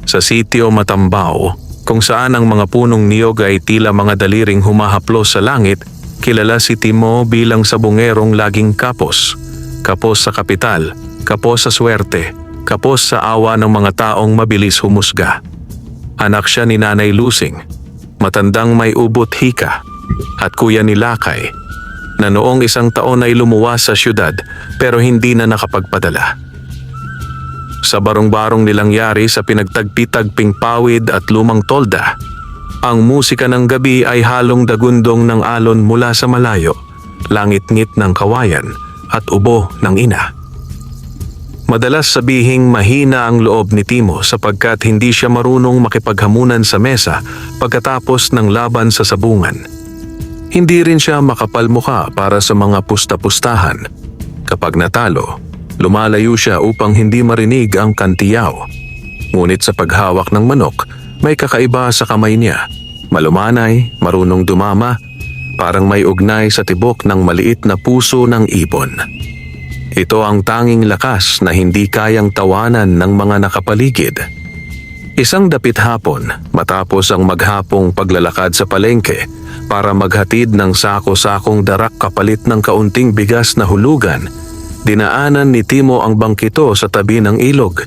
Sa sitio Matambao, kung saan ang mga punong niyog ay tila mga daliring humahaplos sa langit, kilala si Timo bilang sabungerong laging kapos. Kapos sa kapital, kapos sa swerte, kapos sa awa ng mga taong mabilis humusga. Anak siya ni Nanay Lusing, matandang may ubot hika, at kuya ni Lakay, na noong isang taon ay lumuwas sa syudad pero hindi na nakapagpadala. Sa barong-barong nilang yari sa pinagtagpi-tagping pawid at lumang tolda, ang musika ng gabi ay halong dagundong ng alon mula sa malayo, langit-ngit ng kawayan at ubo ng ina. Madalas sabihing mahina ang loob ni Timo sapagkat hindi siya marunong makipaghamunan sa mesa pagkatapos ng laban sa sabungan. Hindi rin siya makapalmukha para sa mga pusta-pustahan. Kapag natalo, lumalayo siya upang hindi marinig ang kantiyaw. Ngunit sa paghawak ng manok, may kakaiba sa kamay niya. Malumanay, marunong dumama, parang may ugnay sa tibok ng maliit na puso ng ibon. Ito ang tanging lakas na hindi kayang tawanan ng mga nakapaligid. Isang dapit hapon, matapos ang maghapong paglalakad sa palengke para maghatid ng sako-sakong darak kapalit ng kaunting bigas na hulugan, dinaanan ni Timo ang bangkito sa tabi ng ilog.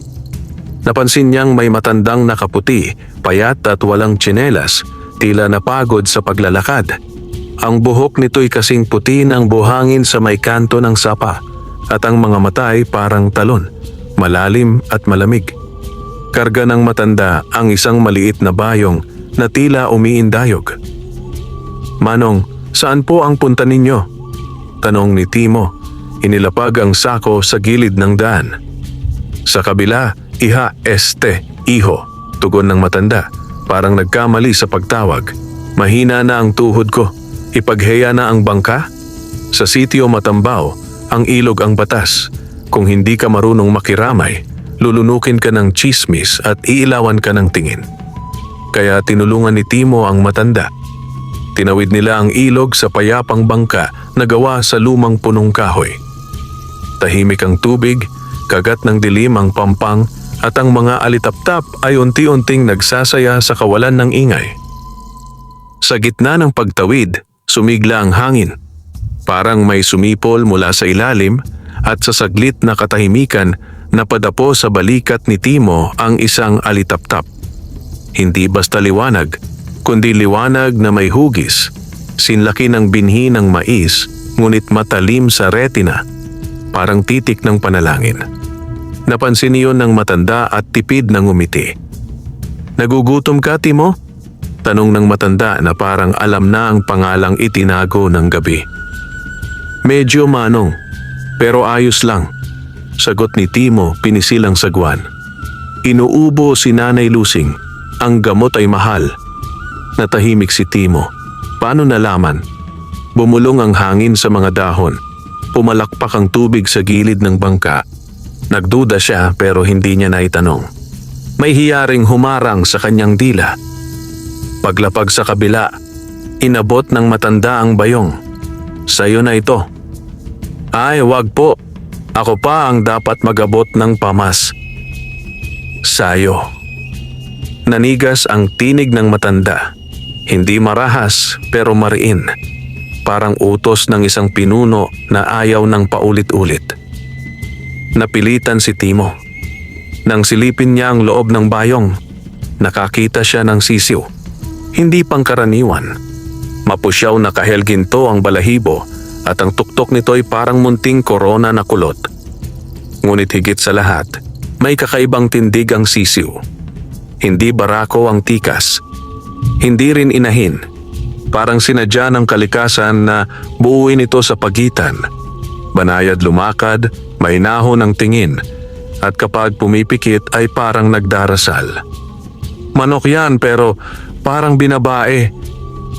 Napansin niyang may matandang nakaputi, payat at walang tsinelas, tila napagod sa paglalakad. Ang buhok nito'y kasing puti ng buhangin sa may kanto ng sapa at ang mga mata ay parang talon, malalim at malamig. Karga ng matanda ang isang maliit na bayong na tila umiindayog. "Manong, saan po ang punta ninyo?" tanong ni Timo. Inilapag ang sako sa gilid ng daan. "Sa kabila, iha, iho," tugon ng matanda, parang nagkamali sa pagtawag. "Mahina na ang tuhod ko, ipagheya na ang bangka?" Sa sitio Matambao, ang ilog ang batas. Kung hindi ka marunong makiramay, lulunukin ka ng chismis at iilawan ka ng tingin. Kaya tinulungan ni Timo ang matanda. Tinawid nila ang ilog sa payapang bangka na gawa sa lumang punong kahoy. Tahimik ang tubig, kagat ng dilim ang pampang at ang mga alitaptap ay unti-unting nagsasaya sa kawalan ng ingay. Sa gitna ng pagtawid, sumigla ang hangin. Parang may sumipol mula sa ilalim at sa saglit na katahimikan napadapo sa balikat ni Timo ang isang alitaptap. Hindi basta liwanag, kundi liwanag na may hugis, sinlaki ng binhi ng mais, ngunit matalim sa retina, parang titik ng panalangin. Napansin niyon ng matanda at tipid ng ngumiti. "Nagugutom ka, Timo?" tanong ng matanda na parang alam na ang pangalang itinago ng gabi. "Medyo, manong, pero ayos lang," sagot ni Timo pinisilang sagwan. "Inuubo si Nanay Lusing, ang gamot ay mahal." Natahimik si Timo. Paano nalaman? Bumulong ang hangin sa mga dahon. Pumalakpak ang tubig sa gilid ng bangka. Nagduda siya pero hindi niya naitanong. May hiyaring humarang sa kanyang dila. Paglapag sa kabila, inabot ng matanda ang bayong. "Sa'yo na ito." "Ay, wag po. Ako pa ang dapat magabot ng pamas." "Sayo." Nanigas ang tinig ng matanda. Hindi marahas pero mariin. Parang utos ng isang pinuno na ayaw ng paulit-ulit. Napilitan si Timo. Nang silipin niya ang loob ng bayong, nakakita siya ng sisiw. Hindi pangkaraniwan. Mapusyaw na kahel ginto ang balahibo at ang tuktok nito'y parang munting korona na kulot. Ngunit higit sa lahat, may kakaibang tindig ang sisiw. Hindi barako ang tikas. Hindi rin inahin. Parang sinadya ng kalikasan na buuin ito sa pagitan. Banayad lumakad, may naho ng tingin, at kapag pumipikit ay parang nagdarasal. "Manok yan pero parang binabae."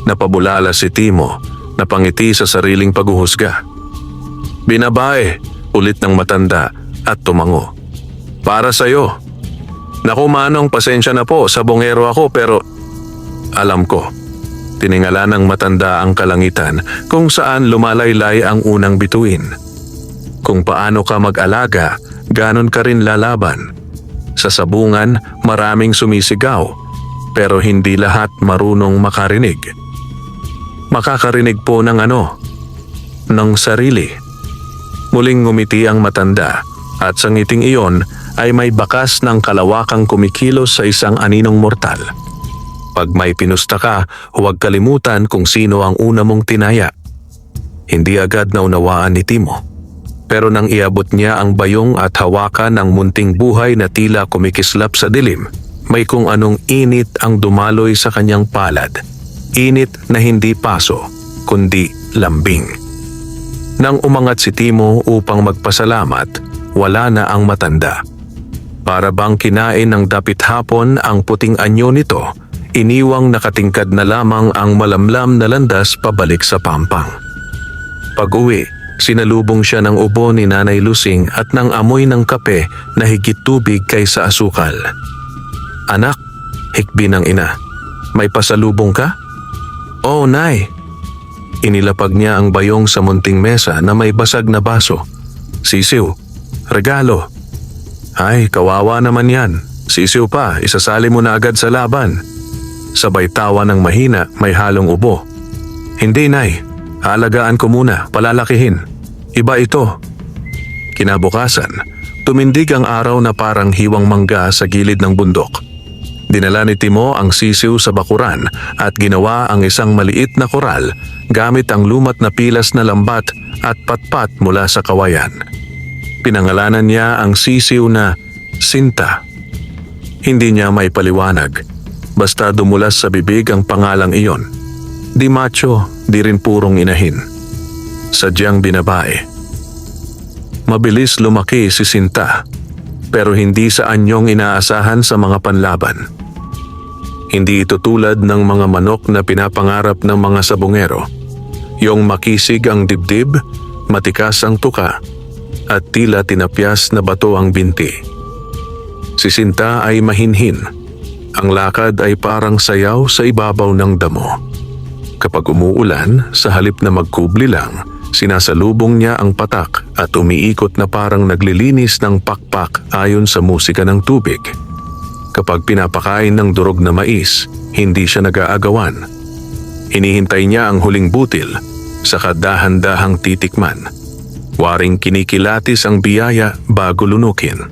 Napabulala si Timo, napangiti sa sariling paghuhusga. "Binabae," ulit ng matanda at tumango. "Para sa'yo." "Naku manong, pasensya na po, sabongero ako pero..." "Alam ko." Tiningala ng matanda ang kalangitan kung saan lumalaylay ang unang bituin. "Kung paano ka mag-alaga, ganon ka rin lalaban. Sa sabungan, maraming sumisigaw, pero hindi lahat marunong makarinig. Makakarinig po ng ng sarili. Muling ngumiti ang matanda at sa ngiting iyon ay may bakas ng kalawakang kumikilos sa isang aninong mortal. Pag may pinusta ka, huwag kalimutan kung sino ang una mong tinaya. Hindi agad naunawaan ni Timo. Pero nang iabot niya ang bayong at hawakan ng munting buhay na tila kumikislap sa dilim, may kung anong init ang dumaloy sa kanyang palad. Init na hindi paso, kundi lambing. Nang umangat si Timo upang magpasalamat, wala na ang matanda. Para bang kinain ng dapit hapon ang puting anyo nito, iniwang nakatingkad na lamang ang malamlam na landas pabalik sa pampang. Pag-uwi, sinalubong siya ng ubo ni Nanay Lusing at ng amoy ng kape na higit tubig kaysa asukal. "Anak," hikbi ng ina, "may pasalubong ka?" "Oo, Nay." Inilapag niya ang bayong sa munting mesa na may basag na baso. "Sisiw, regalo." "Ay, kawawa naman yan. Sisiw pa, isasali mo na agad sa laban." Sabay tawa ng mahina, may halong ubo. "Hindi, Nay. Alagaan ko muna, palalakihin. Iba ito." Kinabukasan, tumindig ang araw na parang hiwang mangga sa gilid ng bundok. Dinala ni Timo ang sisiw sa bakuran at ginawa ang isang maliit na koral gamit ang lumat na pilas na lambat at patpat mula sa kawayan. Pinangalanan niya ang sisiw na Sinta. Hindi niya may paliwanag, basta dumulas sa bibig ang pangalang iyon. Di macho, di rin purong inahin. Sadyang binabae. Mabilis lumaki si Sinta, pero hindi sa anyong inaasahan sa mga panlaban. Hindi ito tulad ng mga manok na pinapangarap ng mga sabungero. Yung makisig ang dibdib, matikas ang tuka, at tila tinapyas na bato ang binti. Si Sinta ay mahinhin. Ang lakad ay parang sayaw sa ibabaw ng damo. Kapag umuulan, sa halip na magkubli lang, sinasalubong niya ang patak at umiikot na parang naglilinis ng pakpak ayon sa musika ng tubig. Kapag pinapakain ng durog na mais, hindi siya nag-aagawan. Hinihintay niya ang huling butil, saka dahan-dahang titikman. Waring kinikilatis ang biyaya bago lunukin.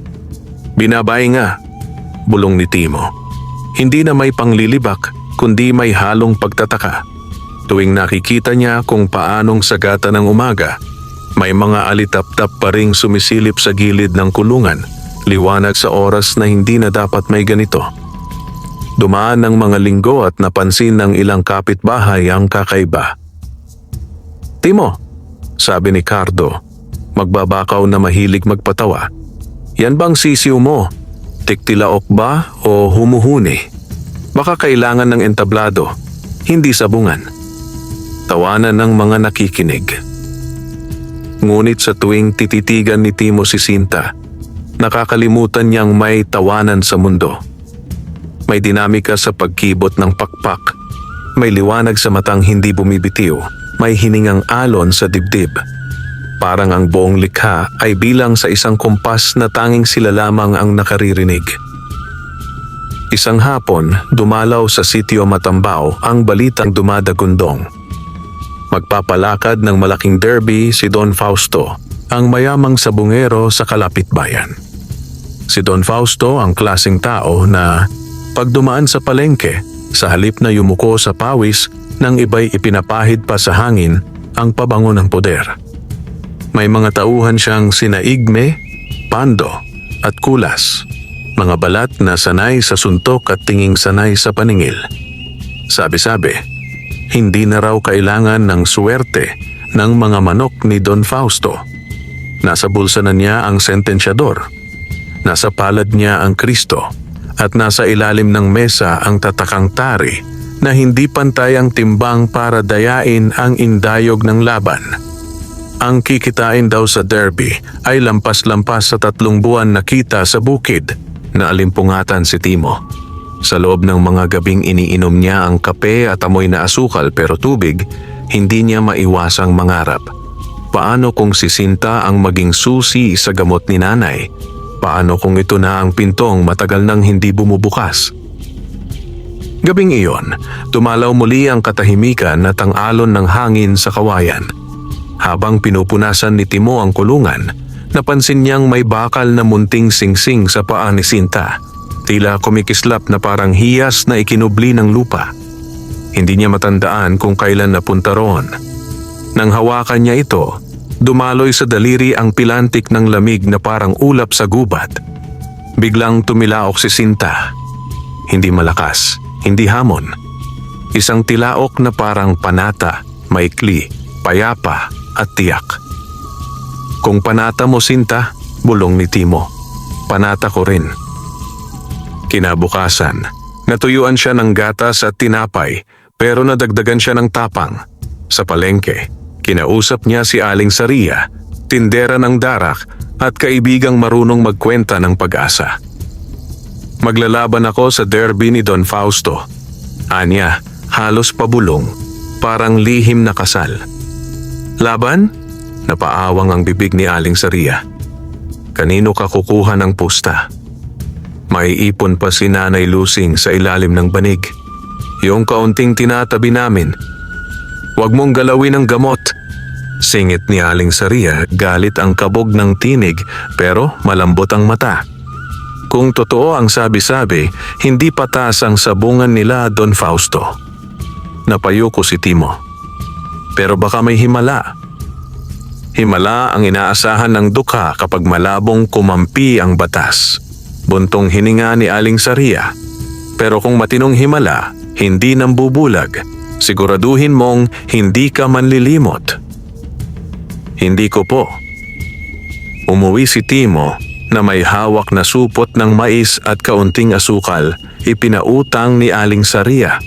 "Binabay nga," bulong ni Timo. Hindi na may panglilibak, kundi may halong pagtataka. Tuwing nakikita niya kung paanong sagata ng umaga, may mga alitap-tap pa ring sumisilip sa gilid ng kulungan, liwanag sa oras na hindi na dapat may ganito. Dumaan ng mga linggo at napansin ng ilang kapitbahay ang kakaiba. "Timo," sabi ni Cardo, magbabakaw na mahilig magpatawa, "yan bang sisiw mo? Tiktilaok ba o humuhuni? Baka kailangan ng entablado, hindi sabungan." Tawanan ng mga nakikinig. Ngunit sa tuwing tititigan ni Timo si Sinta, nakakalimutan niyang may tawanan sa mundo. May dinamika sa pagkibot ng pakpak, may liwanag sa matang hindi bumibitiw, may hiningang alon sa dibdib. Parang ang buong likha ay bilang sa isang kumpas na tanging sila lamang ang nakaririnig. Isang hapon, dumalaw sa sitio Matambao ang balitang dumadagundong. Magpapalakad ng malaking derby si Don Fausto, ang mayamang sabungero sa kalapitbayan. Si Don Fausto ang klaseng tao na pag dumaan sa palengke, sa halip na yumuko sa pawis, nang iba'y ipinapahid pa sa hangin ang pabango ng poder. May mga tauhan siyang sina Igme, Pando at Kulas, mga balat na sanay sa suntok at tinging sanay sa paningil. Sabi-sabi, hindi na raw kailangan ng swerte ng mga manok ni Don Fausto. Nasa bulsa na niya ang sentensyador, nasa palad niya ang Kristo, at nasa ilalim ng mesa ang tatakang tari na hindi pantay ang timbang para dayain ang indayog ng laban. Ang kikitain daw sa derby ay lampas-lampas sa 3 buwan na kita sa bukid, na alimpungatan si Timo. Sa loob ng mga gabing iniinom niya ang kape at amoy na asukal pero tubig, hindi niya maiwasang mangarap. Paano kung si Sinta ang maging susi sa gamot ni nanay? Paano kung ito na ang pintong matagal nang hindi bumubukas? Gabing iyon, tumalaw muli ang katahimikan at ang alon ng hangin sa kawayan. Habang pinupunasan ni Timo ang kulungan, napansin niyang may bakal na munting singsing sa paa ni Sinta. Tila kumikislap na parang hiyas na ikinubli ng lupa. Hindi niya matandaan kung kailan napunta roon. Nang hawakan niya ito, dumaloy sa daliri ang pilantik ng lamig na parang ulap sa gubat. Biglang tumilaok si Sinta. Hindi malakas, hindi hamon. Isang tilaok na parang panata, maikli, payapa at tiyak. Kung panata mo, Sinta, bulong ni Timo. Panata ko rin. Kinabukasan, natuyuan siya ng gatas at tinapay pero nadagdagan siya ng tapang. Sa palengke, kinausap niya si Aling Saria, tindera ng darak at kaibigang marunong magkwenta ng pag-asa. Maglalaban ako sa derby ni Don Fausto. Anya, halos pabulong, parang lihim na kasal. Laban? Napaawang ang bibig ni Aling Saria. Kanino ka kukuha ng pusta? May ipon pa si Nanay Lusing sa ilalim ng banig. Yung kaunting tinatabi namin. Huwag mong galawin ang gamot. Singit ni Aling Saria, galit ang kabog ng tinig pero malambot ang mata. Kung totoo ang sabi-sabi, hindi patas ang sabungan nila Don Fausto. Napayuko si Timo. Pero baka may himala. Himala ang inaasahan ng dukha kapag malabong kumampi ang batas. Buntong hininga ni Aling Saria. Pero kung matinong himala, hindi nambubulag, siguraduhin mong hindi ka manlilimot. Hindi ko po. Umuwi si Timo na may hawak na supot ng mais at kaunting asukal, ipinautang ni Aling Saria.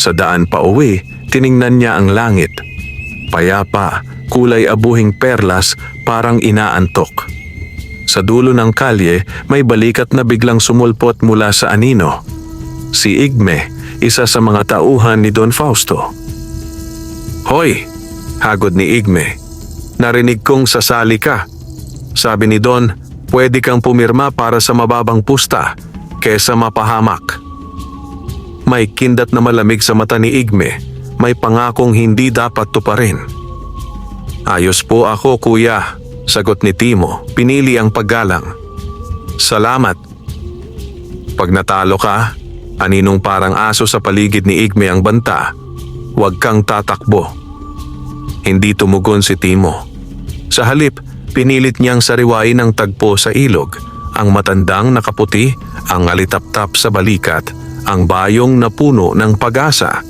Sa daan pa uwi, tiningnan niya ang langit. Payapa, kulay abuhing perlas, parang inaantok. Sa dulo ng kalye, may balikat na biglang sumulpot mula sa anino. Si Igme, isa sa mga tauhan ni Don Fausto. Hoy! Hagod ni Igme. Narinig kong sasali ka. Sabi ni Don, pwede kang pumirma para sa mababang pusta kesa mapahamak. May kindat na malamig sa mata ni Igme. May pangakong hindi dapat tuparin. Ayos po ako, kuya. Sagot ni Timo, pinili ang paggalang. Salamat. Pag natalo ka, aninong parang aso sa paligid ni Igme ang banta, huwag kang tatakbo. Hindi tumugon si Timo. Sa halip, pinilit niyang sariwain ang tagpo sa ilog, ang matandang nakaputi, ang alitap-tap sa balikat, ang bayong na puno ng pag-asa.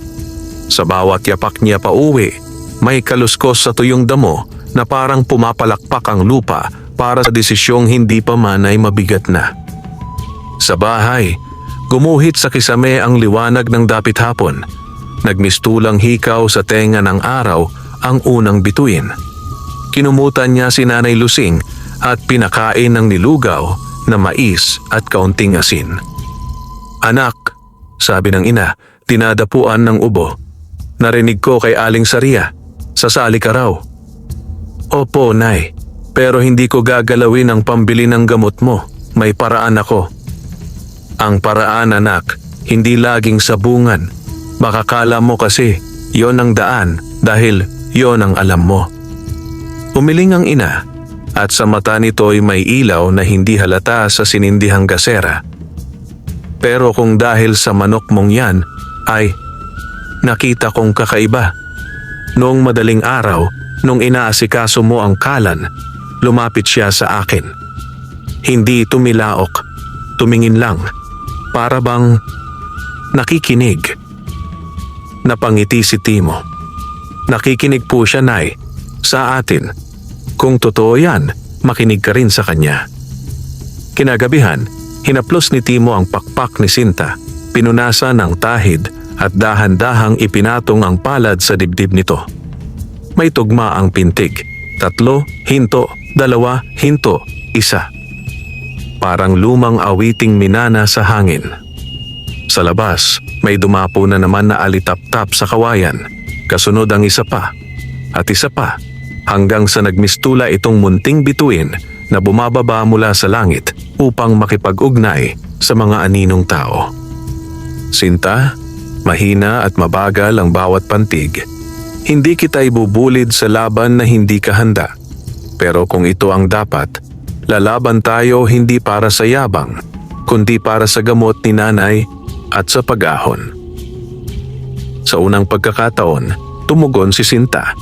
Sa bawat yapak niya pa uwi, may kaluskos sa tuyong damo na parang pumapalakpak ang lupa para sa desisyong hindi pa man ay mabigat na. Sa bahay, gumuhit sa kisame ang liwanag ng dapit hapon. Nagmistulang hikaw sa tenga ng araw ang unang bituin. Kinumutan niya si Nanay Lusing at pinakain ng nilugaw na mais at kaunting asin. Anak, sabi ng ina, tinadapuan ng ubo. Narinig ko kay Aling Saria, sasali ka raw. Opo, Nay, pero hindi ko gagalawin ang pambili ng gamot mo. May paraan ako. Ang paraan, anak, hindi laging sabungan. Baka kala mo kasi yon ang daan dahil yon ang alam mo. Umiling ang ina at sa mata nito'y may ilaw na hindi halata sa sinindihang gasera. Pero kung dahil sa manok mong yan, ay nakita kong kakaiba. Noong madaling araw, nung inaasikaso mo ang kalan, lumapit siya sa akin. Hindi tumilaok, tumingin lang, para bang nakikinig. Napangiti si Timo. Nakikinig po siya, Nay, sa atin. Kung totoo yan, makinig ka rin sa kanya. Kinagabihan, hinaplos ni Timo ang pakpak ni Sinta, pinunasan ng tahid at dahan-dahang ipinatong ang palad sa dibdib nito. May tugma ang pintig. 3, hinto, 2, hinto, 1. Parang lumang awiting minana sa hangin. Sa labas, may dumapo na naman na alitap-tap sa kawayan. Kasunod ang isa pa, at isa pa, hanggang sa nagmistula itong munting bituin na bumababa mula sa langit upang makipag-ugnay sa mga aninong tao. Sinta, mahina at mabagal ang bawat pantig. Hindi kita ibubulid sa laban na hindi ka handa. Pero kung ito ang dapat, lalaban tayo hindi para sa yabang, kundi para sa gamot ni nanay at sa pag-ahon. Sa unang pagkakataon, tumugon si Sinta.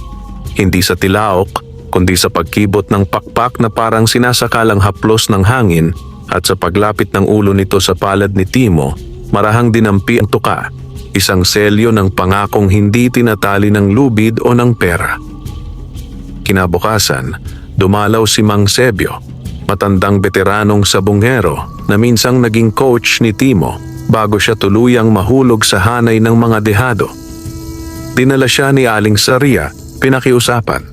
Hindi sa tilaok, kundi sa pagkibot ng pakpak na parang sinasakalang haplos ng hangin, at sa paglapit ng ulo nito sa palad ni Timo, marahang dinampi ang tuka, isang selyo ng pangakong hindi tinatali ng lubid o ng pera. Kinabukasan, dumalaw si Mang Sebio, matandang veteranong sabungero na minsang naging coach ni Timo bago siya tuluyang mahulog sa hanay ng mga dehado. Dinala siya ni Aling Saria, pinakiusapan.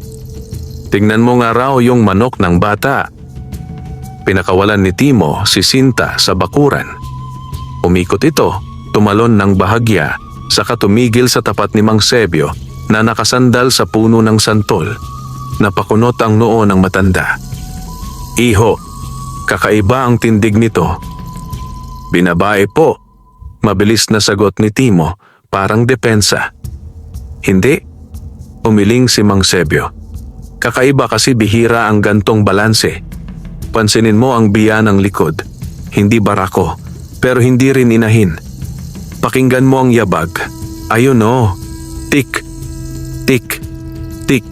Tingnan mo nga raw yung manok ng bata. Pinakawalan ni Timo si Sinta sa bakuran. Umikot ito, tumalon ng bahagya, saka tumigil sa tapat ni Mang Sebio na nakasandal sa puno ng santol. Napakunot ang noo ng matanda. Iho, kakaiba ang tindig nito. Binabae po, mabilis na sagot ni Timo, parang depensa. Hindi, umiling si Mang Sebio. Kakaiba kasi bihira ang gantong balanse. Pansinin mo ang biya ng likod. Hindi barako, pero hindi rin inahin. Pakinggan mo ang yabag. Ayun o, tik, tik, tik.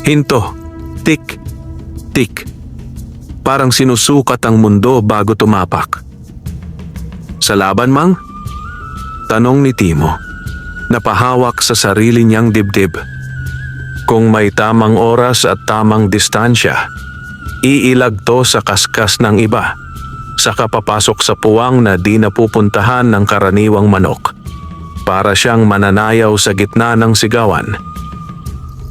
Hinto, tik, tik. Parang sinusukat ang mundo bago tumapak. Sa laban, Mang? Tanong ni Timo. Napahawak sa sarili niyang dibdib. Kung may tamang oras at tamang distansya, iilag to sa kaskas ng iba, saka papasok sa puwang na di napupuntahan ng karaniwang manok. Para siyang mananayaw sa gitna ng sigawan.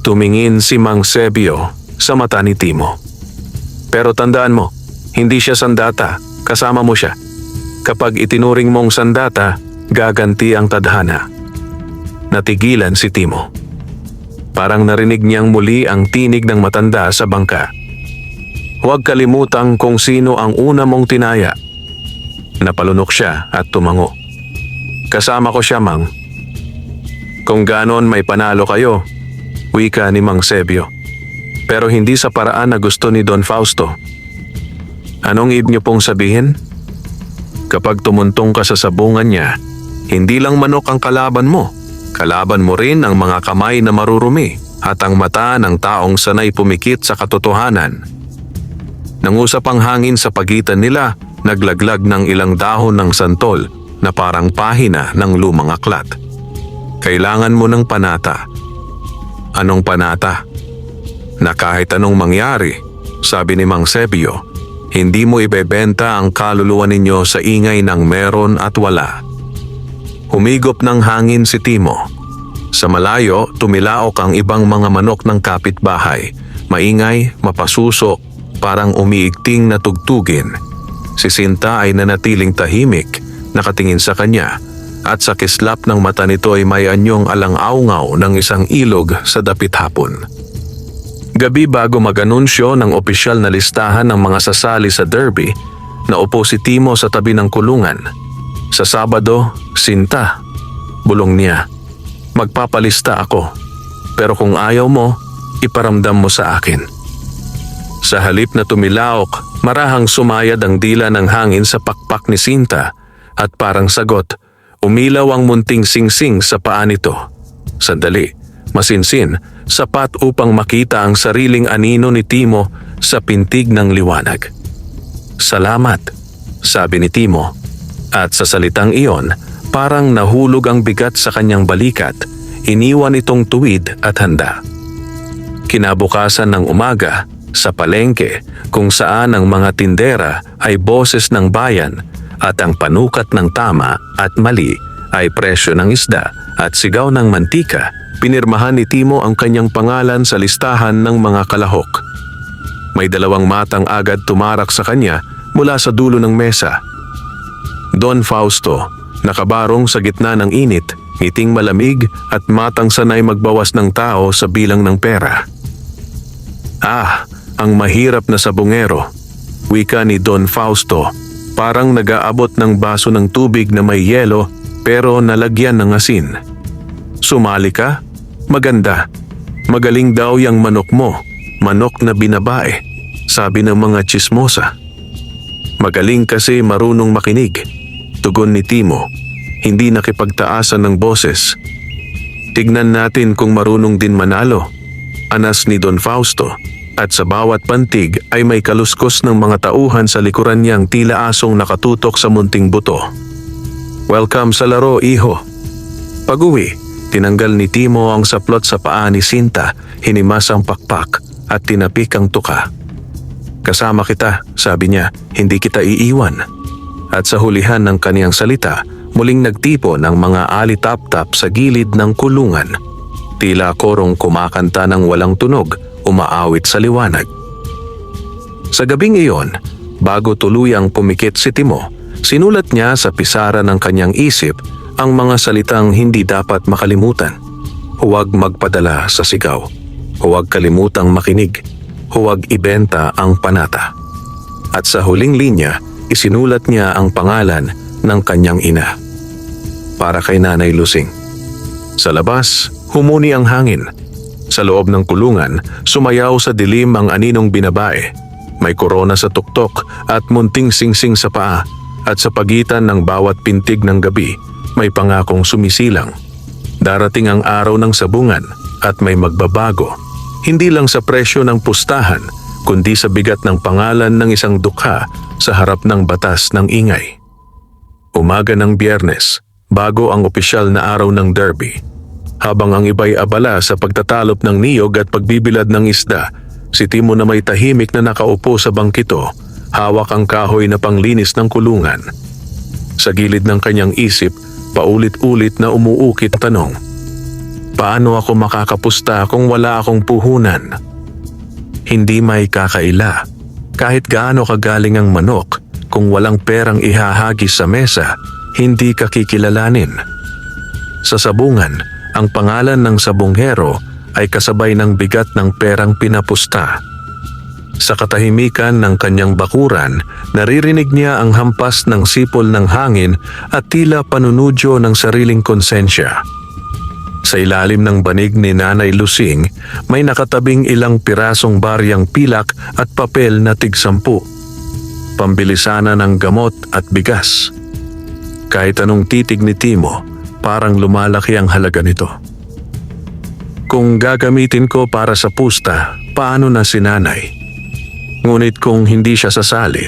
Tumingin si Mang Sebio sa mata ni Timo. Pero tandaan mo, hindi siya sandata, kasama mo siya. Kapag itinuring mong sandata, gaganti ang tadhana. Natigilan si Timo. Parang narinig niyang muli ang tinig ng matanda sa bangka. Huwag kalimutang kung sino ang una mong tinaya. Napalunok siya at tumango. Kasama ko siya, Mang. Kung ganon may panalo kayo, wika ni Mang Sebio. Pero hindi sa paraan na gusto ni Don Fausto. Anong ibig niyo pong sabihin? Kapag tumuntong ka sa sabungan niya, hindi lang manok ang kalaban mo. Kalaban mo rin ang mga kamay na marurumi at ang mata ng taong sanay pumikit sa katotohanan. Nangusap ang hangin sa pagitan nila, naglaglag ng ilang dahon ng santol na parang pahina ng lumang aklat. Kailangan mo ng panata. Anong panata? Na kahit anong mangyari, sabi ni Mang Sebio, hindi mo ibebenta ang kaluluwa ninyo sa ingay ng meron at wala. Humigop ng hangin si Timo. Sa malayo, tumilaok ang ibang mga manok ng kapitbahay. Maingay, mapasuso, parang umiigting na tugtugin. Si Sinta ay nanatiling tahimik, nakatingin sa kanya, at sa kislap ng mata nito ay may anyong alang-aungaw ng isang ilog sa dapit hapon. Gabi bago mag-anunsyo ng opisyal na listahan ng mga sasali sa derby, naupo si Timo sa tabi ng kulungan. Sa Sabado, Sinta, bulong niya, magpapalista ako, pero kung ayaw mo, iparamdam mo sa akin. Sa halip na tumilaok, marahang sumayad ang dila ng hangin sa pakpak ni Sinta at parang sagot, umilaw ang munting singsing sa paa nito. Sandali, masinsin, sapat upang makita ang sariling anino ni Timo sa pintig ng liwanag. Salamat, sabi ni Timo. At sa salitang iyon, parang nahulog ang bigat sa kanyang balikat, iniwan itong tuwid at handa. Kinabukasan ng umaga, sa palengke kung saan ang mga tindera ay boses ng bayan at ang panukat ng tama at mali ay presyo ng isda at sigaw ng mantika, pinirmahan ni Timo ang kanyang pangalan sa listahan ng mga kalahok. May dalawang matang agad tumarak sa kanya mula sa dulo ng mesa. Don Fausto, nakabarong sa gitna ng init, ngiting malamig at matang sanay magbawas ng tao sa bilang ng pera. Ah, ang mahirap na sabungero. Wika ni Don Fausto, parang nag-aabot ng baso ng tubig na may yelo pero nalagyan ng asin. Sumali ka? Maganda. Magaling daw yang manok mo, manok na binabae, sabi ng mga tsismosa. Magaling kasi marunong makinig, tugon ni Timo, hindi nakipagtaasan ng boses. Tignan natin kung marunong din manalo, anas ni Don Fausto, at sa bawat pantig ay may kaluskos ng mga tauhan sa likuran niyang tila asong nakatutok sa munting buto. Welcome sa laro, iho. Pag-uwi, tinanggal ni Timo ang saplot sa paa ni Sinta, hinimas ang pakpak at tinapik ang tuka. Kasama kita, sabi niya, hindi kita iiwan. At sa hulihan ng kaniyang salita, muling nagtipo ng mga alitap-tap sa gilid ng kulungan. Tila korong kumakanta ng walang tunog, umaawit sa liwanag. Sa gabing iyon, bago tuluyang pumikit si Timo, sinulat niya sa pisara ng kanyang isip ang mga salitang hindi dapat makalimutan. Huwag magpadala sa sigaw. Huwag kalimutang makinig. Huwag ibenta ang panata. At sa huling linya, isinulat niya ang pangalan ng kanyang ina. Para kay Nanay Lusing. Sa labas, humuni ang hangin. Sa loob ng kulungan, sumayaw sa dilim ang aninong binabae. May korona sa tuktok at munting singsing sa paa, at sa pagitan ng bawat pintig ng gabi, may pangakong sumisilang. Darating ang araw ng sabungan at may magbabago. Hindi lang sa presyo ng pustahan, kundi sa bigat ng pangalan ng isang dukha sa harap ng batas ng ingay. Umaga ng Biyernes, bago ang opisyal na araw ng derby. Habang ang iba'y abala sa pagtatalop ng niyog at pagbibilad ng isda, si Timo na may tahimik na nakaupo sa bangkito, hawak ang kahoy na panglinis ng kulungan. Sa gilid ng kanyang isip, paulit-ulit na umuukit tanong, paano ako makakapusta kung wala akong puhunan? Hindi may kakaila. Kahit gaano kagaling ang manok, kung walang perang ihahagis sa mesa, hindi ka kikilalanin. Sa sabungan, ang pangalan ng sabunghero ay kasabay ng bigat ng perang pinapusta. Sa katahimikan ng kanyang bakuran, naririnig niya ang hampas ng sipol ng hangin at tila panunudyo ng sariling konsensya. Sa ilalim ng banig ni Nanay Lusing, may nakatabing ilang pirasong baryang pilak at papel na tig-10. Pambilisana ng gamot at bigas. Kahit anong titig ni Timo, parang lumalaki ang halaga nito. Kung gagamitin ko para sa pusta, paano na si Nanay? Ngunit kung hindi siya sasali,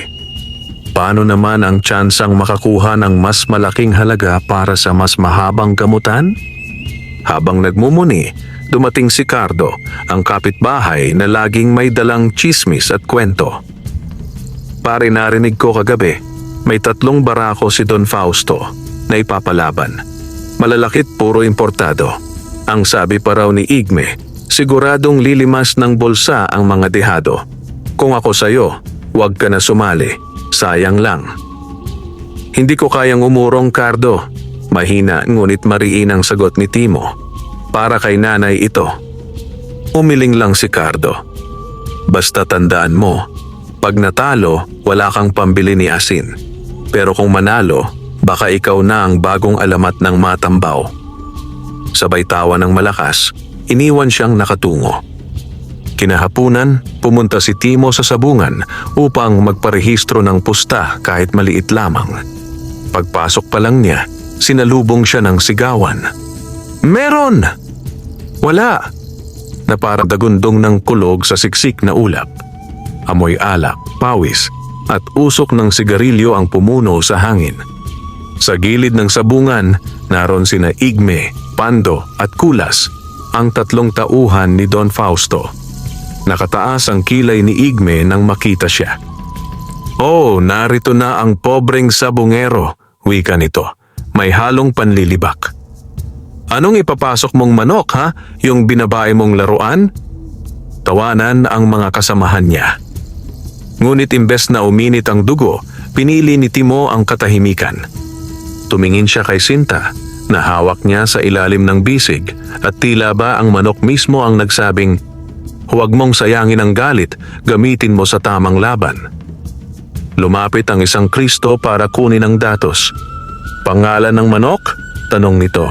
paano naman ang tsansang makakuha ng mas malaking halaga para sa mas mahabang gamutan? Habang nagmumuni, dumating si Cardo, ang kapitbahay na laging may dalang tsismis at kwento. Pare, narinig ko kagabi, may 3 barako si Don Fausto na ipapalaban. Malalakit puro importado. Ang sabi pa raw ni Igme, siguradong lilimas ng bulsa ang mga dehado. Kung ako sayo, huwag ka na sumali. Sayang lang. Hindi ko kayang umurong, Cardo. Mahina ngunit mariin ang sagot ni Timo. Para kay Nanay ito. Umiling lang si Cardo. Basta tandaan mo, pag natalo, wala kang pambili ni asin. Pero kung manalo, baka ikaw na ang bagong alamat ng Matambaw. Sabay tawa ng malakas, iniwan siyang nakatungo. Kinahapunan, pumunta si Timo sa sabungan upang magparehistro ng pusta kahit maliit lamang. Pagpasok pa lang niya, sinalubong siya ng sigawan. Meron! Wala! Na parang dagundong ng kulog sa siksik na ulap. Amoy alak, pawis, at usok ng sigarilyo ang pumuno sa hangin. Sa gilid ng sabungan, naroon sina Igme, Pando at Kulas, ang 3 tauhan ni Don Fausto. Nakataas ang kilay ni Igme nang makita siya. Oh, narito na ang pobreng sabungero, wika nito. May halong panlilibak. Anong ipapasok mong manok, ha? Yung binabae mong laruan? Tawanan ang mga kasamahan niya. Ngunit imbes na uminit ang dugo, pinili ni Timo ang katahimikan. Tumingin siya kay Sinta, na hawak niya sa ilalim ng bisig, at tila ba ang manok mismo ang nagsabing, Huwag mong sayangin ang galit, gamitin mo sa tamang laban. Lumapit ang isang Kristo para kunin ang datos. Pangalan ng manok? Tanong nito.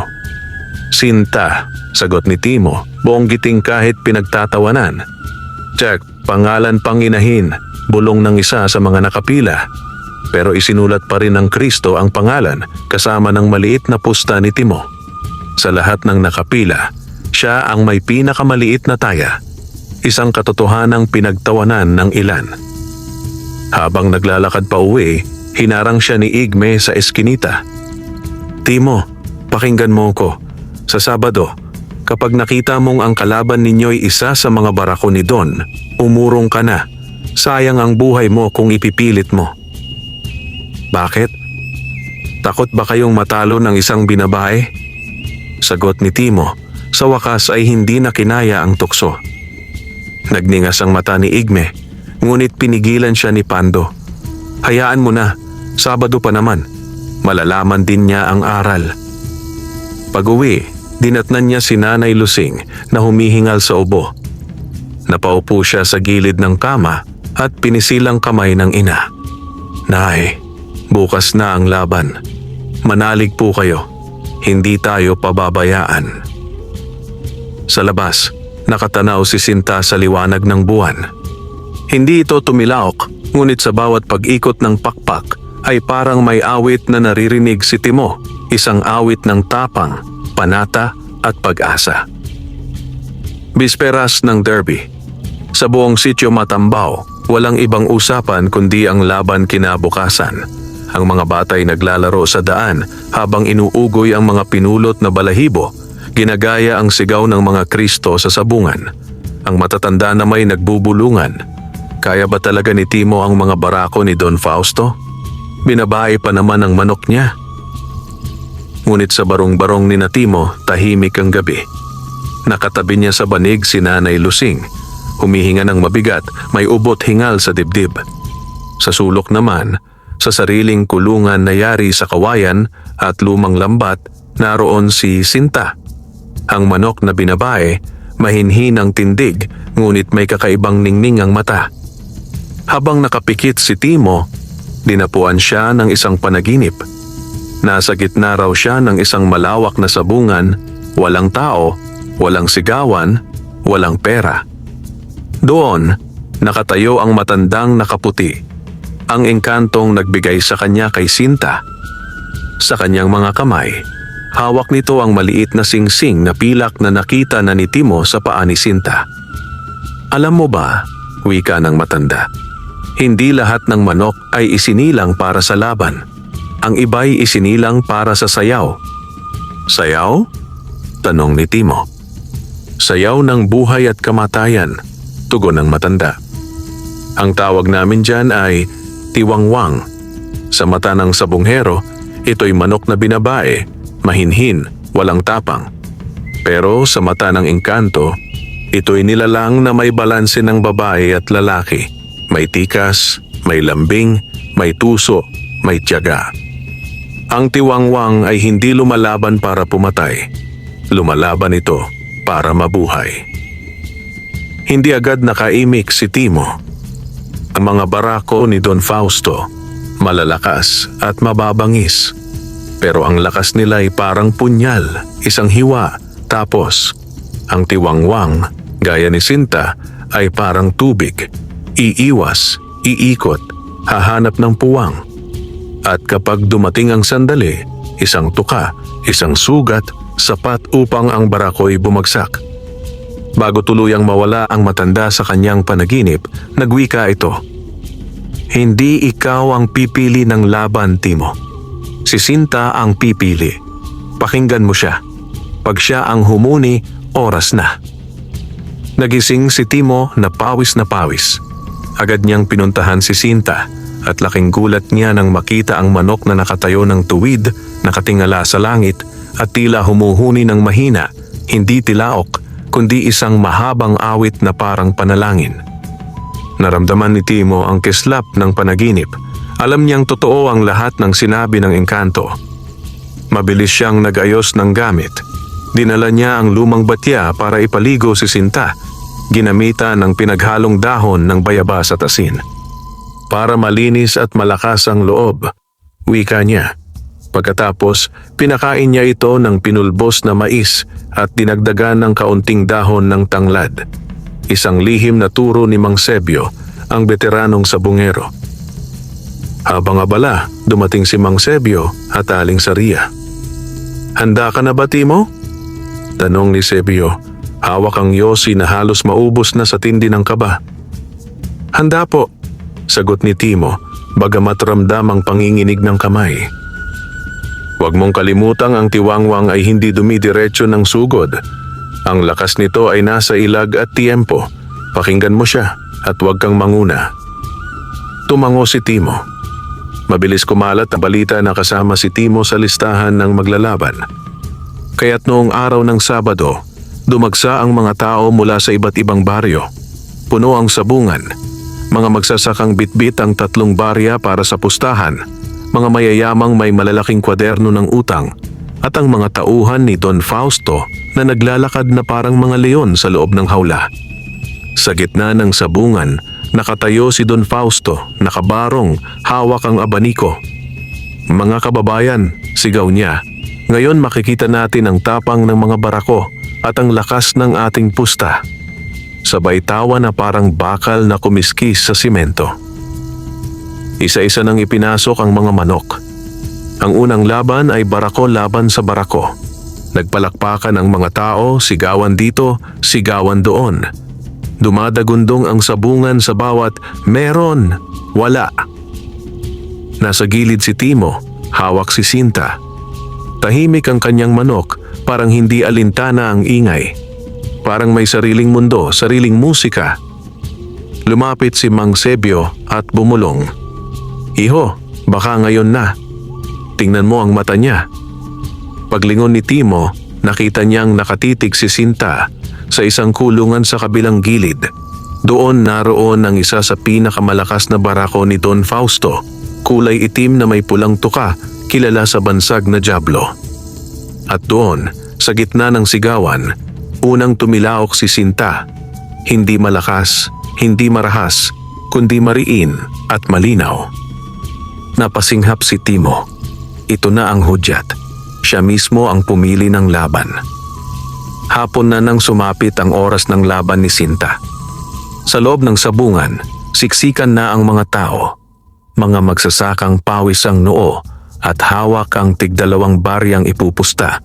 Sinta, sagot ni Timo, buong giting kahit pinagtatawanan. Check, pangalan panginahin, bulong ng isa sa mga nakapila. Pero isinulat pa rin ng Kristo ang pangalan kasama ng maliit na pusta ni Timo. Sa lahat ng nakapila, siya ang may pinakamaliit na taya. Isang katotohanang pinagtawanan ng ilan. Habang naglalakad pa uwi, hinarang siya ni Igme sa eskinita. Timo, pakinggan mo ko. Sa Sabado, kapag nakita mong ang kalaban ninyo'y isa sa mga barako ni Don, umurong ka na. Sayang ang buhay mo kung ipipilit mo. Bakit? Takot ba kayong matalo ng isang binabae? Sagot ni Timo, sa wakas ay hindi na kinaya ang tukso. Nagningas ang mata ni Igme, ngunit pinigilan siya ni Pando. Hayaan mo na, Sabado pa naman. Malalaman din niya ang aral. Pag-uwi, dinatnan niya si Nanay Lusing na humihingal sa ubo. Napaupo siya sa gilid ng kama at pinisilang kamay ng ina. Nay, bukas na ang laban. Manalig po kayo. Hindi tayo pababayaan. Sa labas, nakatanaw si Sinta sa liwanag ng buwan. Hindi ito tumilaok, ngunit sa bawat pag-ikot ng pakpak ay parang may awit na naririnig si Timo, isang awit ng tapang, panata at pag-asa. Bisperas ng derby. Sa buong sitio Matambao, walang ibang usapan kundi ang laban kinabukasan. Ang mga batay naglalaro sa daan habang inuugoy ang mga pinulot na balahibo. Ginagaya ang sigaw ng mga Kristo sa sabungan. Ang matatanda na may nagbubulungan. Kaya ba talaga ni Timo ang mga barako ni Don Fausto? Binabae pa naman ang manok niya. Ngunit sa barong-barong ni na Timo, tahimik ang gabi. Nakatabi niya sa banig si Nanay Lusing. Humihinga ng mabigat, may ubot hingal sa dibdib. Sa sulok naman, sa sariling kulungan na yari sa kawayan at lumang lambat, naroon si Sinta. Ang manok na binabae, mahinhin ang tindig, ngunit may kakaibang ningning ang mata. Habang nakapikit si Timo, dinapuan siya ng isang panaginip. Nasa gitna raw siya ng isang malawak na sabungan, walang tao, walang sigawan, walang pera. Doon, nakatayo ang matandang nakaputi. Ang engkantong nagbigay sa kanya kay Sinta. Sa kanyang mga kamay, hawak nito ang maliit na singsing na pilak na nakita na ni Timo sa paa ni Sinta. Alam mo ba, wika ng matanda, hindi lahat ng manok ay isinilang para sa laban. Ang iba'y isinilang para sa sayaw. Sayaw? Tanong ni Timo. Sayaw ng buhay at kamatayan, tugon ng matanda. Ang tawag namin dyan ay tiwangwang. Sa mata ng sabunghero, ito'y manok na binabae, mahinhin, walang tapang. Pero sa mata ng engkanto, ito'y nilalang na may balanse ng babae at lalaki. May tikas, may lambing, may tuso, may tiyaga. Ang tiwangwang ay hindi lumalaban para pumatay. Lumalaban ito para mabuhay. Hindi agad nakaimik si Timo. Ang mga barako ni Don Fausto, malalakas at mababangis. Pero ang lakas nila ay parang punyal, isang hiwa. Tapos, ang tiwangwang, gaya ni Sinta, ay parang tubig. Iiwas, iikot, hahanap ng puwang. At kapag dumating ang sandali, isang tuka, isang sugat, sapat upang ang barako'y bumagsak. Bago tuluyang mawala ang matanda sa kanyang panaginip, nagwika ito. Hindi ikaw ang pipili ng laban, Timo. Si Sinta ang pipili. Pakinggan mo siya. Pag siya ang humuni, oras na. Nagising si Timo na pawis na pawis. Agad niyang pinuntahan si Sinta at laking gulat niya nang makita ang manok na nakatayo ng tuwid, nakatingala sa langit at tila humuhuni ng mahina, hindi tilaok, kundi isang mahabang awit na parang panalangin. Naramdaman ni Timo ang kislap ng panaginip. Alam niyang totoo ang lahat ng sinabi ng engkanto. Mabilis siyang nag-ayos ng gamit. Dinala niya ang lumang batya para ipaligo si Sinta. ginamitan ng pinaghalong dahon ng bayabas at asin. Para malinis at malakas ang loob, wika niya. Pagkatapos, pinakain niya ito ng pinulbos na mais at dinagdagan ng kaunting dahon ng tanglad. Isang lihim na turo ni Mang Sebio, ang veteranong sabungero. Habang abala, dumating si Mang Sebio at Aling Saria. "Handa ka na ba, Timo?" Tanong ni Sebio. Hawak ang yosi na halos maubos na sa tindi ng kaba. "Handa po," sagot ni Timo, bagamat ramdam ang panginginig ng kamay. "Huwag mong kalimutang ang tiwangwang ay hindi dumidiretso ng sugod. Ang lakas nito ay nasa ilag at tiempo. Pakinggan mo siya at huwag kang manguna." Tumango si Timo. Mabilis kumalat ang balita na kasama si Timo sa listahan ng maglalaban. Kaya't noong araw ng Sabado, dumagsa ang mga tao mula sa iba't ibang baryo. Puno ang sabungan. Mga magsasakang bitbit ang 3 barya para sa pustahan. Mga mayayamang may malalaking kwaderno ng utang at ang mga tauhan ni Don Fausto na naglalakad na parang mga leon sa loob ng hawla. Sa gitna ng sabungan, nakatayo si Don Fausto, nakabarong, hawak ang abaniko. "Mga kababayan," sigaw niya, "ngayon makikita natin ang tapang ng mga barako at ang lakas ng ating pusta." Sabay tawa na parang bakal na kumiskis sa simento. Isa-isa nang ipinasok ang mga manok. Ang unang laban ay barako laban sa barako. Nagpalakpakan ang mga tao, sigawan dito, sigawan doon. Dumadagundong ang sabungan sa bawat meron, wala. Nasa gilid si Timo, hawak si Sinta. Tahimik ang kanyang manok, parang hindi alintana ang ingay. Parang may sariling mundo, sariling musika. Lumapit si Mang Sebio at bumulong. "Iho, baka ngayon na. Tingnan mo ang mata niya." Paglingon ni Timo, nakita niyang nakatitig si Sinta sa isang kulungan sa kabilang gilid. Doon naroon ang isa sa pinakamalakas na barako ni Don Fausto, kulay itim na may pulang tuka, kilala sa bansag na Diablo. At doon, sa gitna ng sigawan, unang tumilaok si Sinta. Hindi malakas, hindi marahas, kundi mariin at malinaw. Napasinghap si Timo. Ito na ang hudyat. Siya mismo ang pumili ng laban. Hapon na nang sumapit ang oras ng laban ni Sinta. Sa loob ng sabungan, siksikan na ang mga tao. Mga magsasakang pawis ang noo at hawak ang tig-2 baryang ipupusta.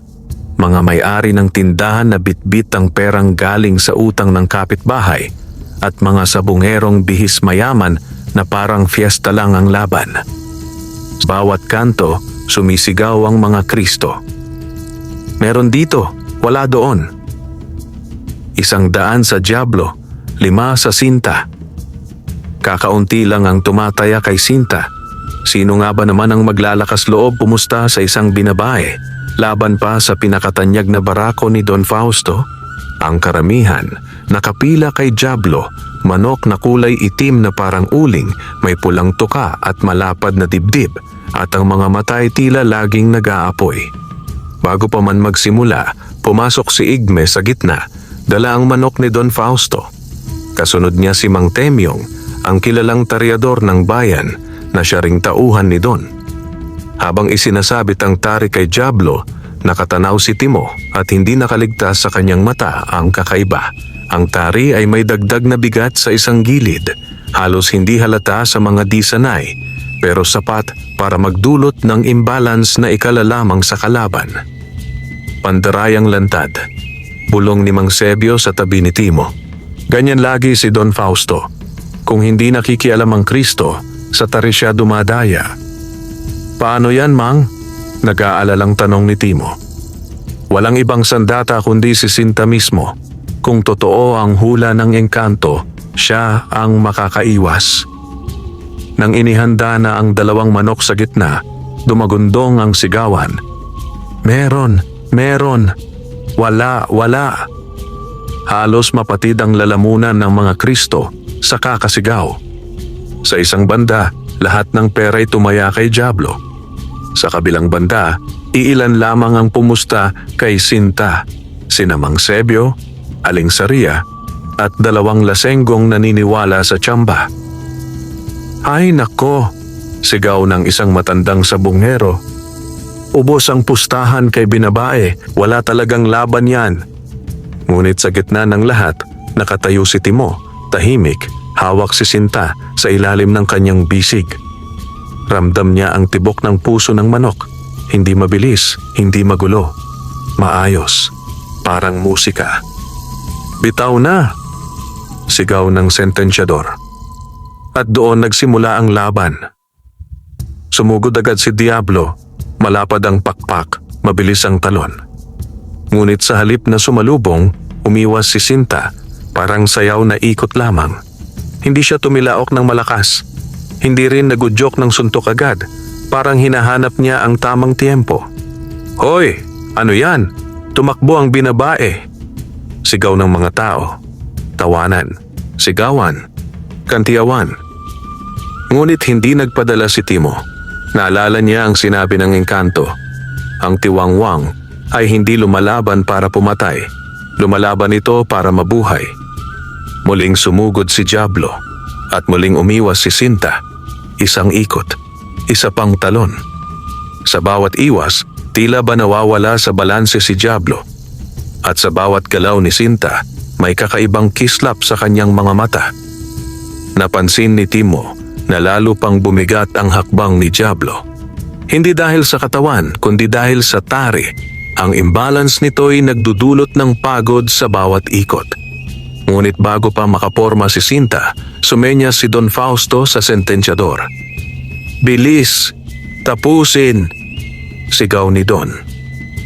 Mga may-ari ng tindahan na bitbit ang perang galing sa utang ng kapitbahay at mga sabungerong bihis mayaman na parang fiesta lang ang laban. Bawat kanto, sumisigaw ang mga Kristo. "Meron dito, wala doon." 100 sa Diablo, 5 sa Sinta. Kakaunti lang ang tumataya kay Sinta. Sino nga ba naman ang maglalakas loob pumusta sa isang binabae, laban pa sa pinakatanyag na barako ni Don Fausto? Ang karamihan, nakapila kay Diablo, manok na kulay itim na parang uling, may pulang tuka at malapad na dibdib, at ang mga mata ay tila laging nag-aapoy. Bago pa man magsimula, pumasok si Igme sa gitna, dala ang manok ni Don Fausto. Kasunod niya si Mang Temyong, ang kilalang taryador ng bayan na siya ring tauhan ni Don. Habang isinasabit ang tari kay Diablo, nakatanaw si Timo at hindi nakaligtas sa kanyang mata ang kakaiba. Ang tari ay may dagdag na bigat sa isang gilid, halos hindi halata sa mga di sanay, pero sapat para magdulot ng imbalance na ikalalamang sa kalaban. Pandarayang lantad, bulong ni Mang Sebio sa tabi ni Timo. Ganyan lagi si Don Fausto. Kung hindi nakikialam ang Kristo, sa tari siya dumadaya. "Paano yan, Mang?" Nag-aalalang tanong ni Timo. Walang ibang sandata kundi si Sinta mismo. Kung totoo ang hula ng engkanto, siya ang makakaiwas. Nang inihanda na ang 2 manok sa gitna, dumagundong ang sigawan. "Meron, meron, wala, wala." Halos mapatid ang lalamunan ng mga Kristo sa kakasigaw. Sa isang banda, lahat ng pera'y tumaya kay Diablo. Sa kabilang banda, iilan lamang ang pumusta kay Sinta, sina Mang Sebio, Aling Saria, at 2 lasenggong naniniwala sa tsamba. Ay nako, sigaw ng isang matandang sabungero. Ubos ang pustahan kay binabae, wala talagang laban yan. Ngunit sa gitna ng lahat, nakatayo si Timo, tahimik, hawak si Sinta sa ilalim ng kanyang bisig. Ramdam niya ang tibok ng puso ng manok. Hindi mabilis, hindi magulo. Maayos, parang musika. Bitaw na! Sigaw ng sentensyador. At doon nagsimula ang laban. Sumugod agad si Diablo, malapad ang pakpak, mabilis ang talon. Ngunit sa halip na sumalubong, umiwas si Sinta, parang sayaw na ikot lamang. Hindi siya tumilaok ng malakas. Hindi rin nagudyok ng suntok agad, parang hinahanap niya ang tamang tiempo. Hoy! Ano yan? Tumakbo ang binabae! Sigaw ng mga tao. Tawanan, sigawan, kantiyawan. Ngunit hindi nagpadala si Timo. Naalala niya ang sinabi ng engkanto. Ang tiwangwang ay hindi lumalaban para pumatay. Lumalaban ito para mabuhay. Muling sumugod si Diablo at muling umiwas si Sinta. Isang ikot, isa pang talon. Sa bawat iwas, tila ba nawawala sa balanse si Diablo. At sa bawat galaw ni Sinta, may kakaibang kislap sa kanyang mga mata. Napansin ni Timo na lalo pang bumigat ang hakbang ni Diablo. Hindi dahil sa katawan, kundi dahil sa tari. Ang imbalance nito'y nagdudulot ng pagod sa bawat ikot. Ngunit bago pa makaporma si Sinta, sumenya si Don Fausto sa sentensyador. Bilis! Tapusin! Sigaw ni Don.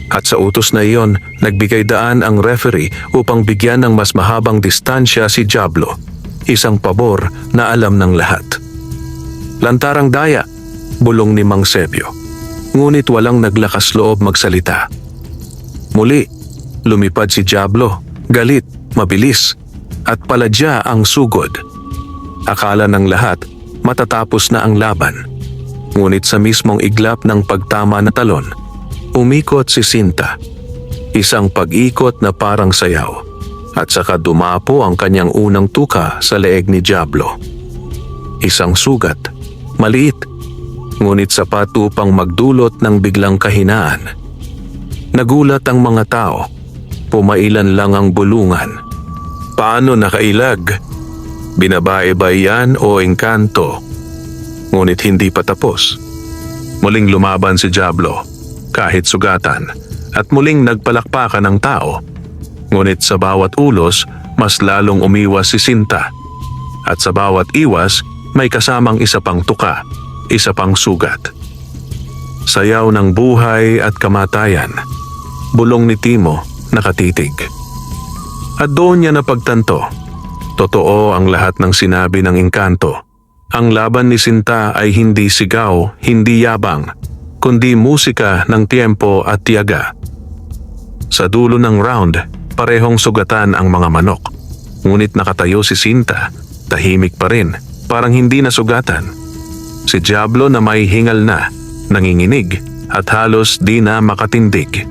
At sa utos na iyon, nagbigay daan ang referee upang bigyan ng mas mahabang distansya si Diablo. Isang pabor na alam ng lahat. Lantarang daya, bulong ni Mang Sebio. Ngunit walang naglakas loob magsalita. Muli, lumipad si Diablo, galit, mabilis, at paladya ang sugod. Akala ng lahat, matatapos na ang laban. Ngunit sa mismong iglap ng pagtama na talon, umikot si Sinta. Isang pag-ikot na parang sayaw. At saka dumapo ang kanyang unang tuka sa leeg ni Diablo. Isang sugat, maliit, ngunit sapat upang magdulot ng biglang kahinaan. Nagulat ang mga tao. Pumailan lang ang bulungan. Paano nakailag? Binabae ba yan o engkanto? Ngunit hindi pa tapos. Muling lumaban si Diablo, kahit sugatan, at muling nagpalakpakan ng tao. Ngunit sa bawat ulos, mas lalong umiwas si Sinta. At sa bawat iwas, may kasamang isa pang tuka, isa pang sugat. Sayaw ng buhay at kamatayan. Bulong ni Timo, nakatitig. At doon niya napagtanto. Totoo ang lahat ng sinabi ng engkanto. Ang laban ni Sinta ay hindi sigaw, hindi yabang, kundi musika ng tiempo at tiyaga. Sa dulo ng round, parehong sugatan ang mga manok. Ngunit nakatayo si Sinta, tahimik pa rin, parang hindi nasugatan. Si Diablo na may hingal na, nanginginig at halos di na makatindig.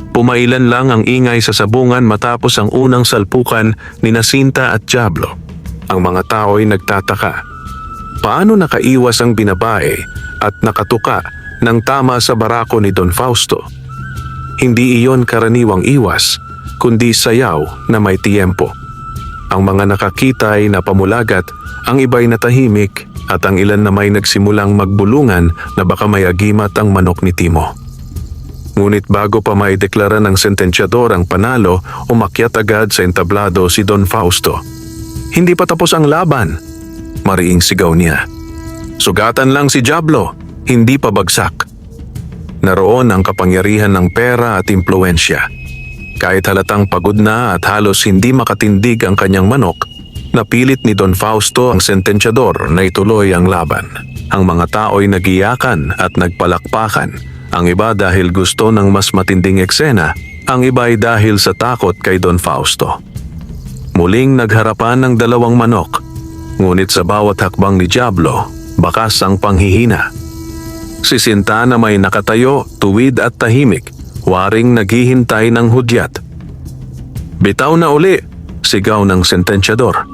Pumailan lang ang ingay sa sabungan matapos ang unang salpukan ni Sinta at Diablo. Ang mga tao'y nagtataka. Paano nakaiwas ang binabae at nakatuka ng tama sa barako ni Don Fausto? Hindi iyon karaniwang iwas, kundi sayaw na may tiempo. Ang mga nakakita ay napamulagat, ang iba'y natahimik at ang ilan na may nagsimulang magbulungan na baka may agimat ang manok ni Timo. Ngunit bago pa maideklara ng sentensyador ang panalo, umakyat agad sa entablado si Don Fausto. Hindi pa tapos ang laban, mariing sigaw niya. Sugatan lang si Diablo, hindi pa bagsak. Naroon ang kapangyarihan ng pera at impluensya. Kahit halatang pagod na at halos hindi makatindig ang kanyang manok, napilit ni Don Fausto ang sentensyador na ituloy ang laban. Ang mga tao'y nagiyakan at nagpalakpakan. Ang iba dahil gusto ng mas matinding eksena, ang iba ay dahil sa takot kay Don Fausto. Muling nagharapan ng dalawang manok, ngunit sa bawat hakbang ni Diablo, bakas ang panghihina. Si Sinta na may nakatayo, tuwid at tahimik, waring naghihintay ng hudyat. Bitaw na uli, sigaw ng sentensyador.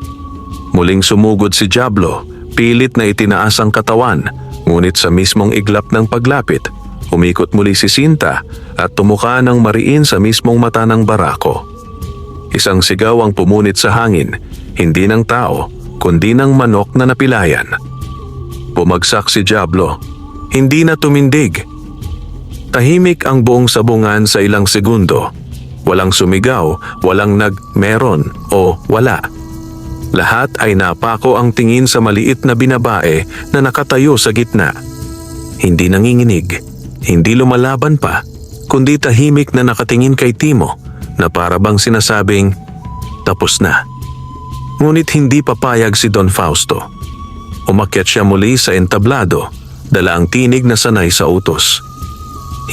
Muling sumugod si Diablo, pilit na itinaas ang katawan, ngunit sa mismong iglap ng paglapit, umikot muli si Sinta at tumuka ng mariin sa mismong mata ng barako. Isang sigaw ang pumunit sa hangin, hindi ng tao, kundi ng manok na napilayan. Bumagsak si Diablo, hindi na tumindig. Tahimik ang buong sabungan sa ilang segundo. Walang sumigaw, walang meron o wala. Lahat ay napako ang tingin sa maliit na binabae na nakatayo sa gitna. Hindi nanginginig, hindi lumalaban pa, kundi tahimik na nakatingin kay Timo na para bang sinasabing, tapos na. Ngunit hindi papayag si Don Fausto. Umakyat siya muli sa entablado, dala ang tinig na sanay sa utos.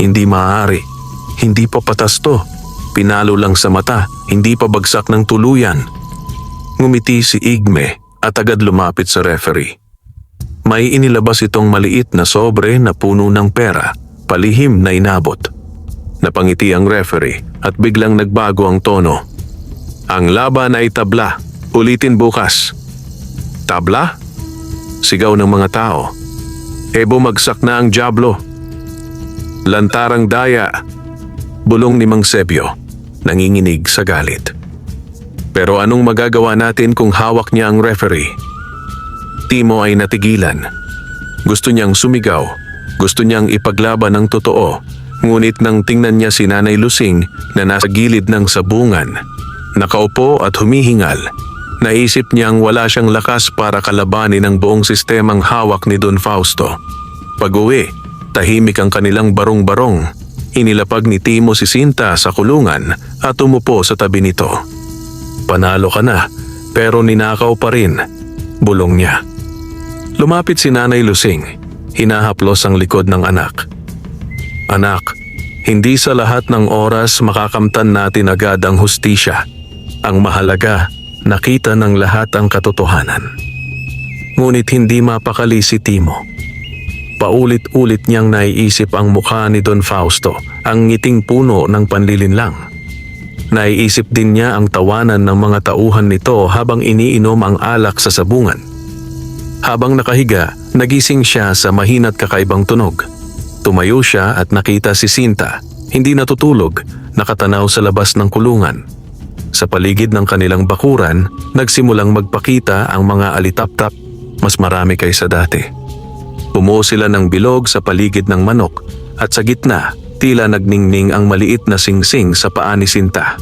Hindi maaari, hindi pa patas to. Pinalo lang sa mata, hindi pa bagsak ng tuluyan. Ngumiti si Igme at agad lumapit sa referee. May inilabas itong maliit na sobre na puno ng pera, palihim na inabot. Napangiti ang referee at biglang nagbago ang tono. Ang laban ay tabla, ulitin bukas. Tabla? Sigaw ng mga tao. Bumagsak na ang Diablo. Lantarang daya, bulong ni Mang Sebio, nanginginig sa galit. Pero anong magagawa natin kung hawak niya ang referee? Timo ay natigilan. Gusto niyang sumigaw, gusto niyang ipaglaban ng totoo, ngunit nang tingnan niya si Nanay Lusing na nasa gilid ng sabungan, nakaupo at humihingal, naisip niyang wala siyang lakas para kalabanin ang buong sistemang hawak ni Don Fausto. Pag-uwi, tahimik ang kanilang barong-barong. Inilapag ni Timo si Sinta sa kulungan at umupo sa tabi nito. Panalo ka na, pero ninakaw pa rin, bulong niya. Lumapit si Nanay Lusing, hinahaplos ang likod ng anak. Anak, hindi sa lahat ng oras makakamtan natin agad ang hustisya. Ang mahalaga, nakita ng lahat ang katotohanan. Ngunit hindi mapakali si Timo. Paulit-ulit niyang naiisip ang mukha ni Don Fausto, ang ngiting puno ng panlilinlang. Naiisip din niya ang tawanan ng mga tauhan nito habang iniinom ang alak sa sabungan. Habang nakahiga, nagising siya sa mahina't kakaibang tunog. Tumayo siya at nakita si Sinta, hindi natutulog, nakatanaw sa labas ng kulungan. Sa paligid ng kanilang bakuran, nagsimulang magpakita ang mga alitap-tap, mas marami kaysa dati. Bumuo sila ng bilog sa paligid ng manok at sa gitna, tila nagningning ang maliit na singsing sa paa ni Sinta.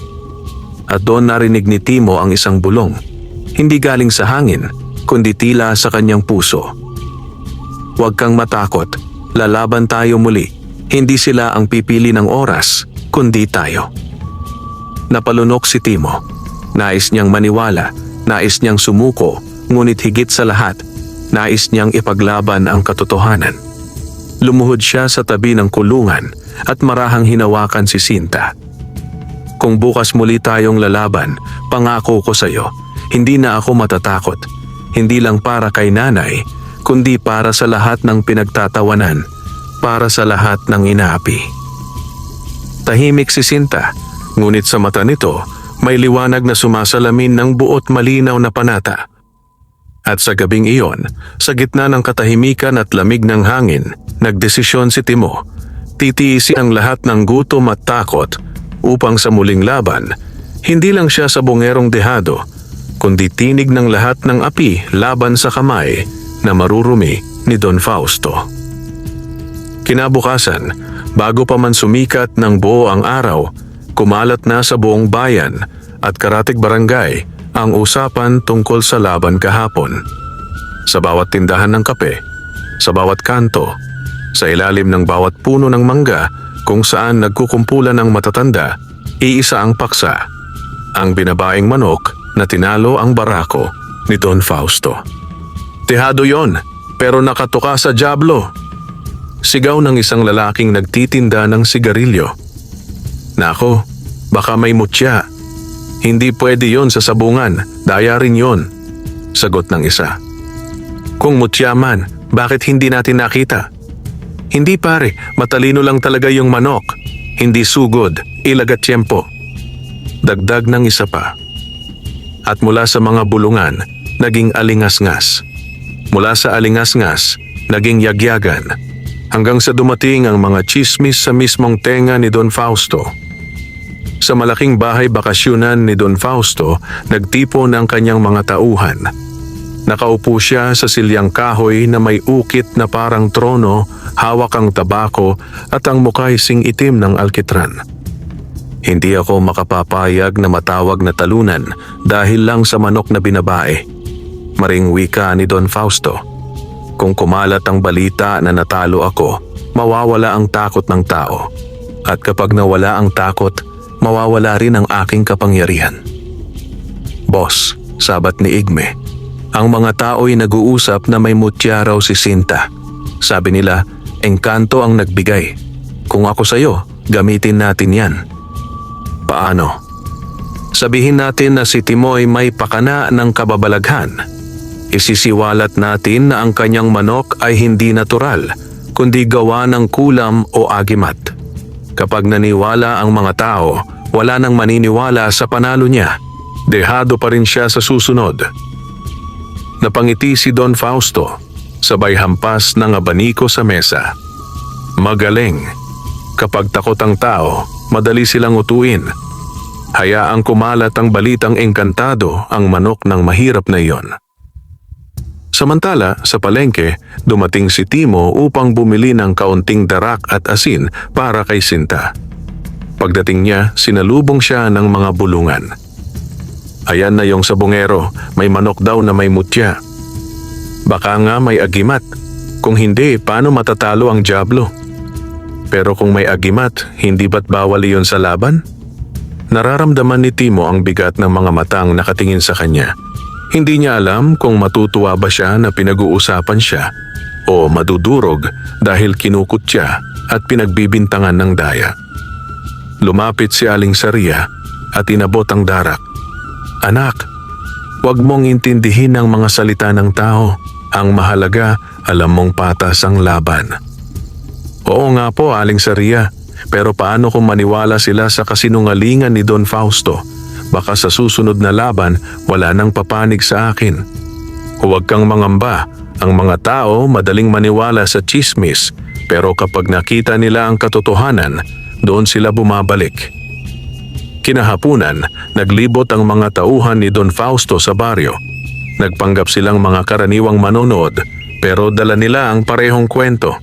At doon narinig ni Timo ang isang bulong, hindi galing sa hangin, kundi tila sa kanyang puso. Huwag kang matakot, lalaban tayo muli. Hindi sila ang pipili ng oras, kundi tayo. Napalunok si Timo. Nais niyang maniwala, nais niyang sumuko, ngunit higit sa lahat, nais niyang ipaglaban ang katotohanan. Lumuhod siya sa tabi ng kulungan at marahang hinawakan si Sinta. Kung bukas muli tayong lalaban, pangako ko sa iyo, hindi na ako matatakot. Hindi lang para kay nanay, kundi para sa lahat ng pinagtatawanan, para sa lahat ng inaapi. Tahimik si Sinta, ngunit sa mata nito, may liwanag na sumasalamin ng buot malinaw na panata. At sa gabing iyon, sa gitna ng katahimikan at lamig ng hangin, nagdesisyon si Timo. Titiisin ang lahat ng gutom at takot upang sa muling laban, hindi lang siya sa bungerong dehado, kundi tinig ng lahat ng api laban sa kamay na marurumi ni Don Fausto. Kinabukasan, bago pa man sumikat ng buo ang araw, kumalat na sa buong bayan at karatig barangay ang usapan tungkol sa laban kahapon. Sa bawat tindahan ng kape, sa bawat kanto, sa ilalim ng bawat puno ng mangga kung saan nagkukumpulan ng matatanda, iisa ang paksa, ang binabaeng manok na tinalo ang barako ni Don Fausto. Tihado yon, pero nakatuka sa Diablo. Sigaw ng isang lalaking nagtitinda ng sigarilyo. Nako, baka may mutya. Hindi pwede yon sa sabungan, daya rin yon, sagot ng isa. Kung mutya man, bakit hindi natin nakita? Hindi pare, matalino lang talaga yung manok. Hindi sugod, ilagat tiyempo. Dagdag ng isa pa. At mula sa mga bulungan, naging alingas-ngas. Mula sa alingas-ngas, naging yagyagan. Hanggang sa dumating ang mga chismis sa mismong tenga ni Don Fausto. Sa malaking bahay bakasyunan ni Don Fausto, nagtipon ang kanyang mga tauhan. Nakaupo siya sa silyang kahoy na may ukit na parang trono, hawak ang tabako at ang mukay sing itim ng alkitran. Hindi ako makapapayag na matawag na talunan dahil lang sa manok na binabae. Maring wika ni Don Fausto. Kung kumalat ang balita na natalo ako, mawawala ang takot ng tao. At kapag nawala ang takot, mawawala rin ang aking kapangyarihan. Boss, sabat ni Igme. Ang mga tao'y nag-uusap na may mutya raw si Sinta. Sabi nila, engkanto ang nagbigay. Kung ako sa'yo, gamitin natin yan. Paano? Sabihin natin na si Timoy may pakana ng kababalaghan. Isisiwalat natin na ang kanyang manok ay hindi natural, kundi gawa ng kulam o agimat. Kapag naniwala ang mga tao, wala nang maniniwala sa panalo niya. Dehado pa rin siya sa susunod. Napangiti si Don Fausto, sabay hampas ng abaniko sa mesa. Magaling. Kapag takot ang tao, madali silang utuin. Hayaang kumalat ang balitang engkantado ang manok ng mahirap na iyon. Samantala, sa palengke, dumating si Timo upang bumili ng kaunting darak at asin para kay Sinta. Pagdating niya, sinalubong siya ng mga bulungan. Ayan na yung sabungero, may manok daw na may mutya. Baka nga may agimat. Kung hindi, paano matatalo ang dyablo? Pero kung may agimat, hindi ba't bawal iyon sa laban? Nararamdaman ni Timo ang bigat ng mga matang nakatingin sa kanya. Hindi niya alam kung matutuwa ba siya na pinag-uusapan siya o madudurog dahil kinukot siya at pinagbibintangan ng daya. Lumapit si Aling Saria at inabot ang darak. Anak, huwag mong intindihin ang mga salita ng tao. Ang mahalaga, alam mong patas ang laban. Oo nga po, Aling Saria, pero paano kung maniwala sila sa kasinungalingan ni Don Fausto? Baka sa susunod na laban, wala nang papanig sa akin. Huwag kang mangamba. Ang mga tao madaling maniwala sa chismis, pero kapag nakita nila ang katotohanan, doon sila bumabalik. Kinahapunan, naglibot ang mga tauhan ni Don Fausto sa baryo. Nagpanggap silang mga karaniwang manonood, pero dala nila ang parehong kwento.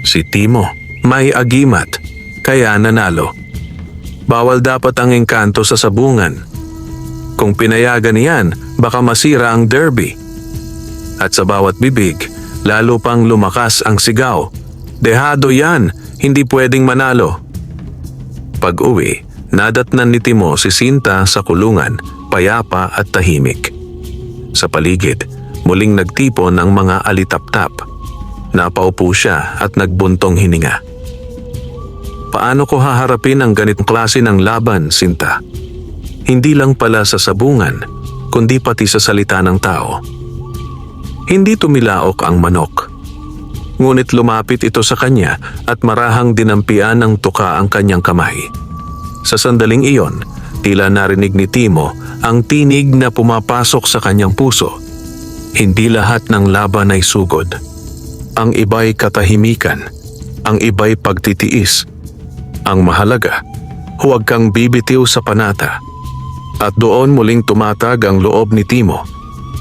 Si Timo, may agimat, kaya nanalo. Bawal dapat ang engkanto sa sabungan. Kung pinayagan niyan, baka masira ang derby. At sa bawat bibig, lalo pang lumakas ang sigaw. Dehado yan, hindi pwedeng manalo. Pag-uwi, nadatnan ni Timo si Sinta sa kulungan, payapa at tahimik. Sa paligid, muling nagtipon ang mga alitap-tap. Napaupo siya at nagbuntong hininga. Paano ko haharapin ang ganitong klase ng laban, Sinta? Hindi lang pala sa sabungan, kundi pati sa salita ng tao. Hindi tumilaok ang manok. Ngunit lumapit ito sa kanya at marahang dinampian ng tuka ang kanyang kamay. Sa sandaling iyon, tila narinig ni Timo ang tinig na pumapasok sa kanyang puso. Hindi lahat ng laban ay sugod. Ang iba'y katahimikan, ang iba'y pagtitiis. Ang mahalaga, huwag kang bibitiw sa panata. At doon muling tumatag ang loob ni Timo.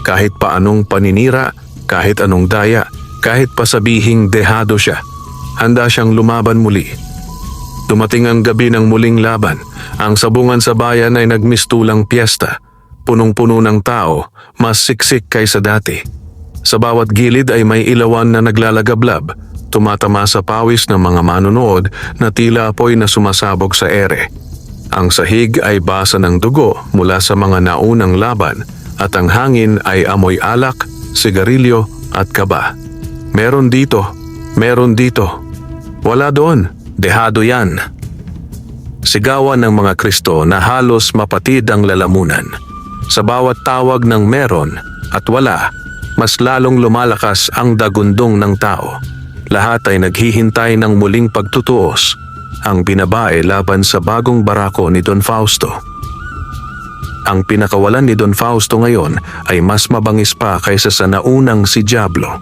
Kahit paanong paninira, kahit anong daya, kahit pasabihing dehado siya, handa siyang lumaban muli. Dumating ang gabi ng muling laban. Ang sabungan sa bayan ay nagmistulang piyesta. Punong-puno ng tao, mas siksik kaysa dati. Sa bawat gilid ay may ilawan na naglalagablab, tumatama sa pawis ng mga manonood na tila apoy na sumasabog sa ere. Ang sahig ay basa ng dugo mula sa mga naunang laban at ang hangin ay amoy alak, sigarilyo at kaba. Meron dito, meron dito. Wala doon, dehado yan. Sigawan ng mga Kristo na halos mapatid ang lalamunan. Sa bawat tawag ng meron at wala, mas lalong lumalakas ang dagundong ng tao. Lahat ay naghihintay ng muling pagtutuos, ang binabae laban sa bagong barako ni Don Fausto. Ang pinakawalan ni Don Fausto ngayon ay mas mabangis pa kaysa sa naunang si Diablo.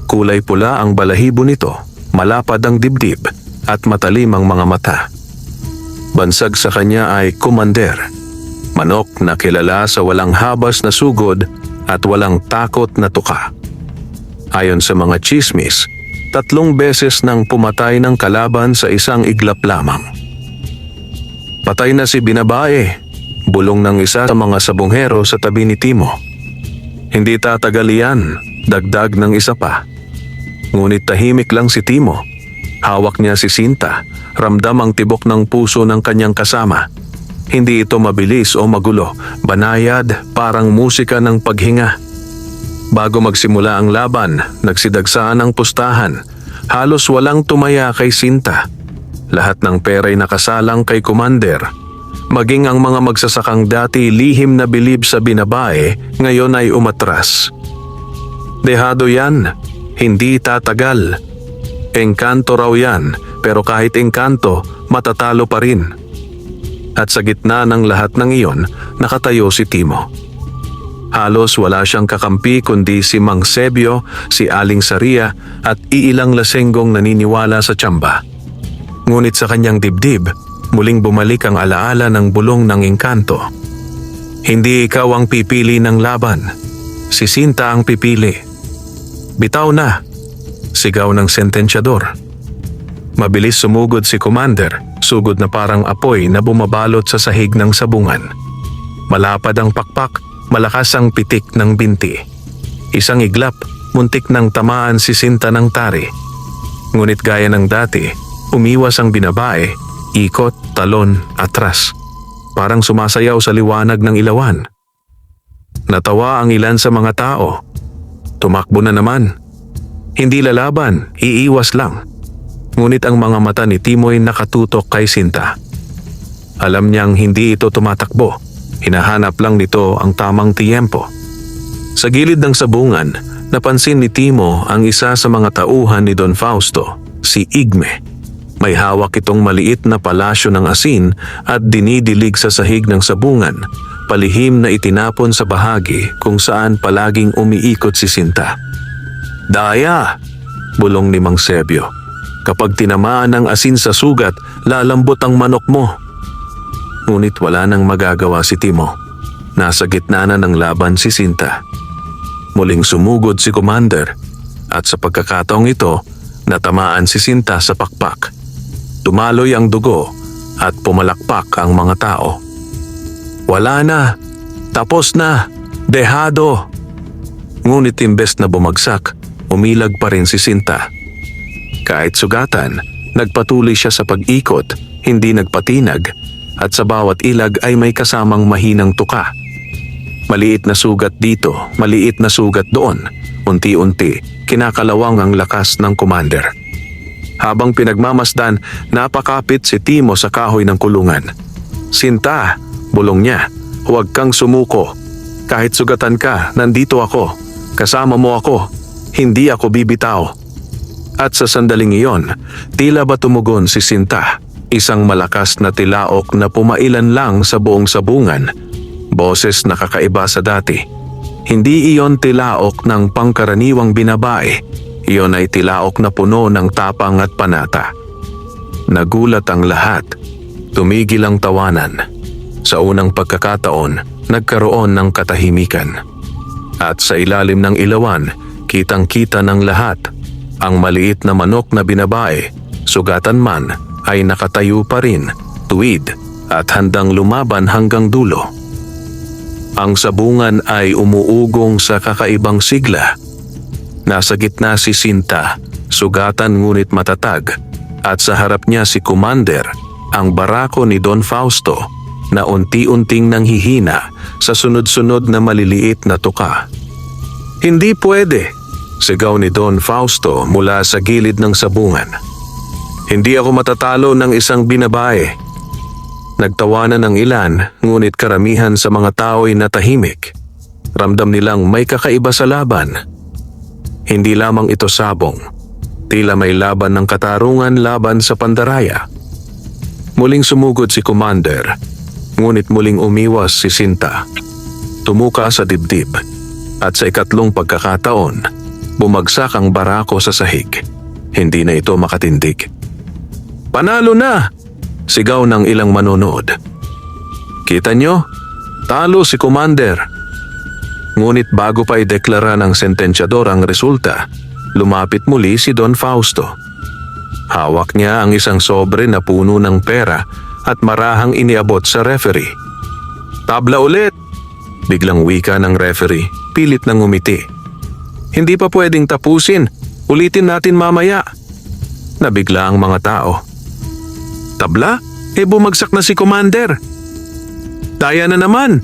Kulay pula ang balahibo nito, malapad ang dibdib at matalim ang mga mata. Bansag sa kanya ay Commander, manok na kilala sa walang habas na sugod at walang takot na tuka. Ayon sa mga chismis, 3 beses nang pumatay ng kalaban sa isang iglap lamang. Patay na si Binabae, bulong ng isa sa mga sabonghero sa tabi ni Timo. Hindi tatagal iyan, dagdag ng isa pa. Ngunit tahimik lang si Timo. Hawak niya si Sinta, ramdam ang tibok ng puso ng kanyang kasama. Hindi ito mabilis o magulo, banayad, parang musika ng paghinga. Bago magsimula ang laban, nagsidagsaan ang pustahan. Halos walang tumaya kay Sinta. Lahat ng pera'y nakasalang kay Commander. Maging ang mga magsasakang dati lihim na bilib sa Binabae, ngayon ay umatras. Dehado yan, hindi tatagal. Engkanto raw yan, pero kahit engkanto, matatalo pa rin. At sa gitna ng lahat ng iyon, nakatayo si Timo. Halos wala siyang kakampi kundi si Mang Sebio, si Aling Saria at iilang lasenggong naniniwala sa tsamba. Ngunit sa kanyang dibdib, muling bumalik ang alaala ng bulong ng engkanto. Hindi ikaw ang pipili ng laban, si Sinta ang pipili. Bitaw na, sigaw ng sentensyador. Mabilis sumugod si Commander, sugod na parang apoy na bumabalot sa sahig ng sabungan. Malapad ang pakpak, malakas ang pitik ng binti. Isang iglap, muntik nang tamaan si Sinta ng tari. Ngunit gaya ng dati, umiwas ang Binabae, ikot, talon, atras. Parang sumasayaw sa liwanag ng ilawan. Natawa ang ilan sa mga tao. Tumakbo na naman. Hindi lalaban, iiwas lang. Ngunit ang mga mata ni Timo'y nakatutok kay Sinta. Alam niyang hindi ito tumatakbo. Hinahanap lang nito ang tamang tiyempo. Sa gilid ng sabungan, napansin ni Timo ang isa sa mga tauhan ni Don Fausto, si Igme. May hawak itong maliit na palasyo ng asin at dinidilig sa sahig ng sabungan, palihim na itinapon sa bahagi kung saan palaging umiikot si Sinta. "Daya!" bulong ni Mang Sebio. "Kapag tinamaan ng asin sa sugat, lalambot ang manok mo." Ngunit wala nang magagawa si Timo. Nasa gitna na ng laban si Sinta. Muling sumugod si Commander at sa pagkakataong ito, natamaan si Sinta sa pakpak. Tumaloy ang dugo at pumalakpak ang mga tao. "Wala na! Tapos na! Dehado!" Ngunit imbes na bumagsak, umilag pa rin si Sinta. Kahit sugatan, nagpatuloy siya sa pag-ikot, hindi nagpatinag, at sa bawat ilag ay may kasamang mahinang tuka. Maliit na sugat dito, maliit na sugat doon. Unti-unti, kinakalawang ang lakas ng Commander. Habang pinagmamasdan, napakapit si Timo sa kahoy ng kulungan. "Sinta," bulong niya, "huwag kang sumuko. Kahit sugatan ka, nandito ako. Kasama mo ako. Hindi ako bibitaw." At sa sandaling iyon, tila ba tumugon si Sinta. Isang malakas na tilaok na pumailan lang sa buong sabungan. Boses na kakaiba sa dati. Hindi iyon tilaok ng pangkaraniwang Binabae. Iyon ay tilaok na puno ng tapang at panata. Nagulat ang lahat. Tumigil ang tawanan. Sa unang pagkakataon, nagkaroon ng katahimikan. At sa ilalim ng ilawan, kitang-kita ng lahat. Ang maliit na manok na Binabae, sugatan man, ay nakatayo pa rin, tuwid at handang lumaban hanggang dulo. Ang sabungan ay umuugong sa kakaibang sigla. Nasa gitna si Sinta, sugatan ngunit matatag, at sa harap niya si Commander, ang barako ni Don Fausto, na unti-unting nanghihina sa sunod-sunod na maliliit na tuka. "Hindi pwede!" sigaw ni Don Fausto mula sa gilid ng sabungan. "Hindi ako matatalo ng isang Binabae." Nagtawanan ng ilan, ngunit karamihan sa mga tao ay natahimik. Ramdam nilang may kakaiba sa laban. Hindi lamang ito sabong. Tila may laban ng katarungan laban sa pandaraya. Muling sumugod si Commander. Ngunit muling umiwas si Sinta. Tumuka sa dibdib at sa ikatlong pagkakataon, bumagsak ang barako sa sahig. Hindi na ito makatindig. "Panalo na!" sigaw ng ilang manonood. "Kita nyo? Talo si Commander." Ngunit bago pa ideklara ng sentensyador ang resulta, lumapit muli si Don Fausto. Hawak niya ang isang sobre na puno ng pera at marahang iniabot sa referee. "Tabla ulit!" Biglang wika ng referee, pilit na ngumiti. "Hindi pa pwedeng tapusin. Ulitin natin mamaya." Nabigla ang mga tao. "Tabla? Bumagsak na si Commander." "Daya na naman.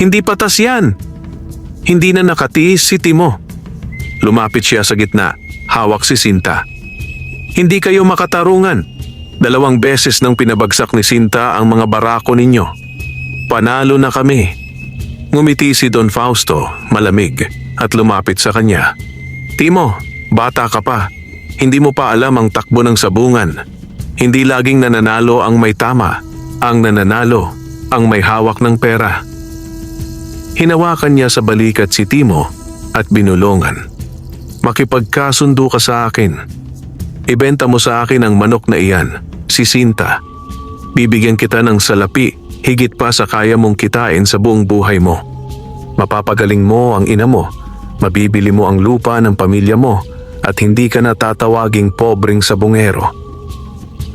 Hindi patas yan." Hindi na nakatiis si Timo. Lumapit siya sa gitna, hawak si Sinta. "Hindi kayo makatarungan. 2 beses nang pinabagsak ni Sinta ang mga barako ninyo. Panalo na kami." Ngumiti si Don Fausto, malamig, at lumapit sa kanya. "Timo, bata ka pa. Hindi mo pa alam ang takbo ng sabungan. Hindi laging nananalo ang may tama. Ang nananalo, ang may hawak ng pera." Hinawakan niya sa balikat si Timo at binulungan. "Makipagkasundo ka sa akin. Ibenta mo sa akin ang manok na iyan, si Sinta. Bibigyan kita ng salapi, higit pa sa kaya mong kitain sa buong buhay mo. Mapapagaling mo ang ina mo, mabibili mo ang lupa ng pamilya mo, at hindi ka na tatawaging pobreng sabungero."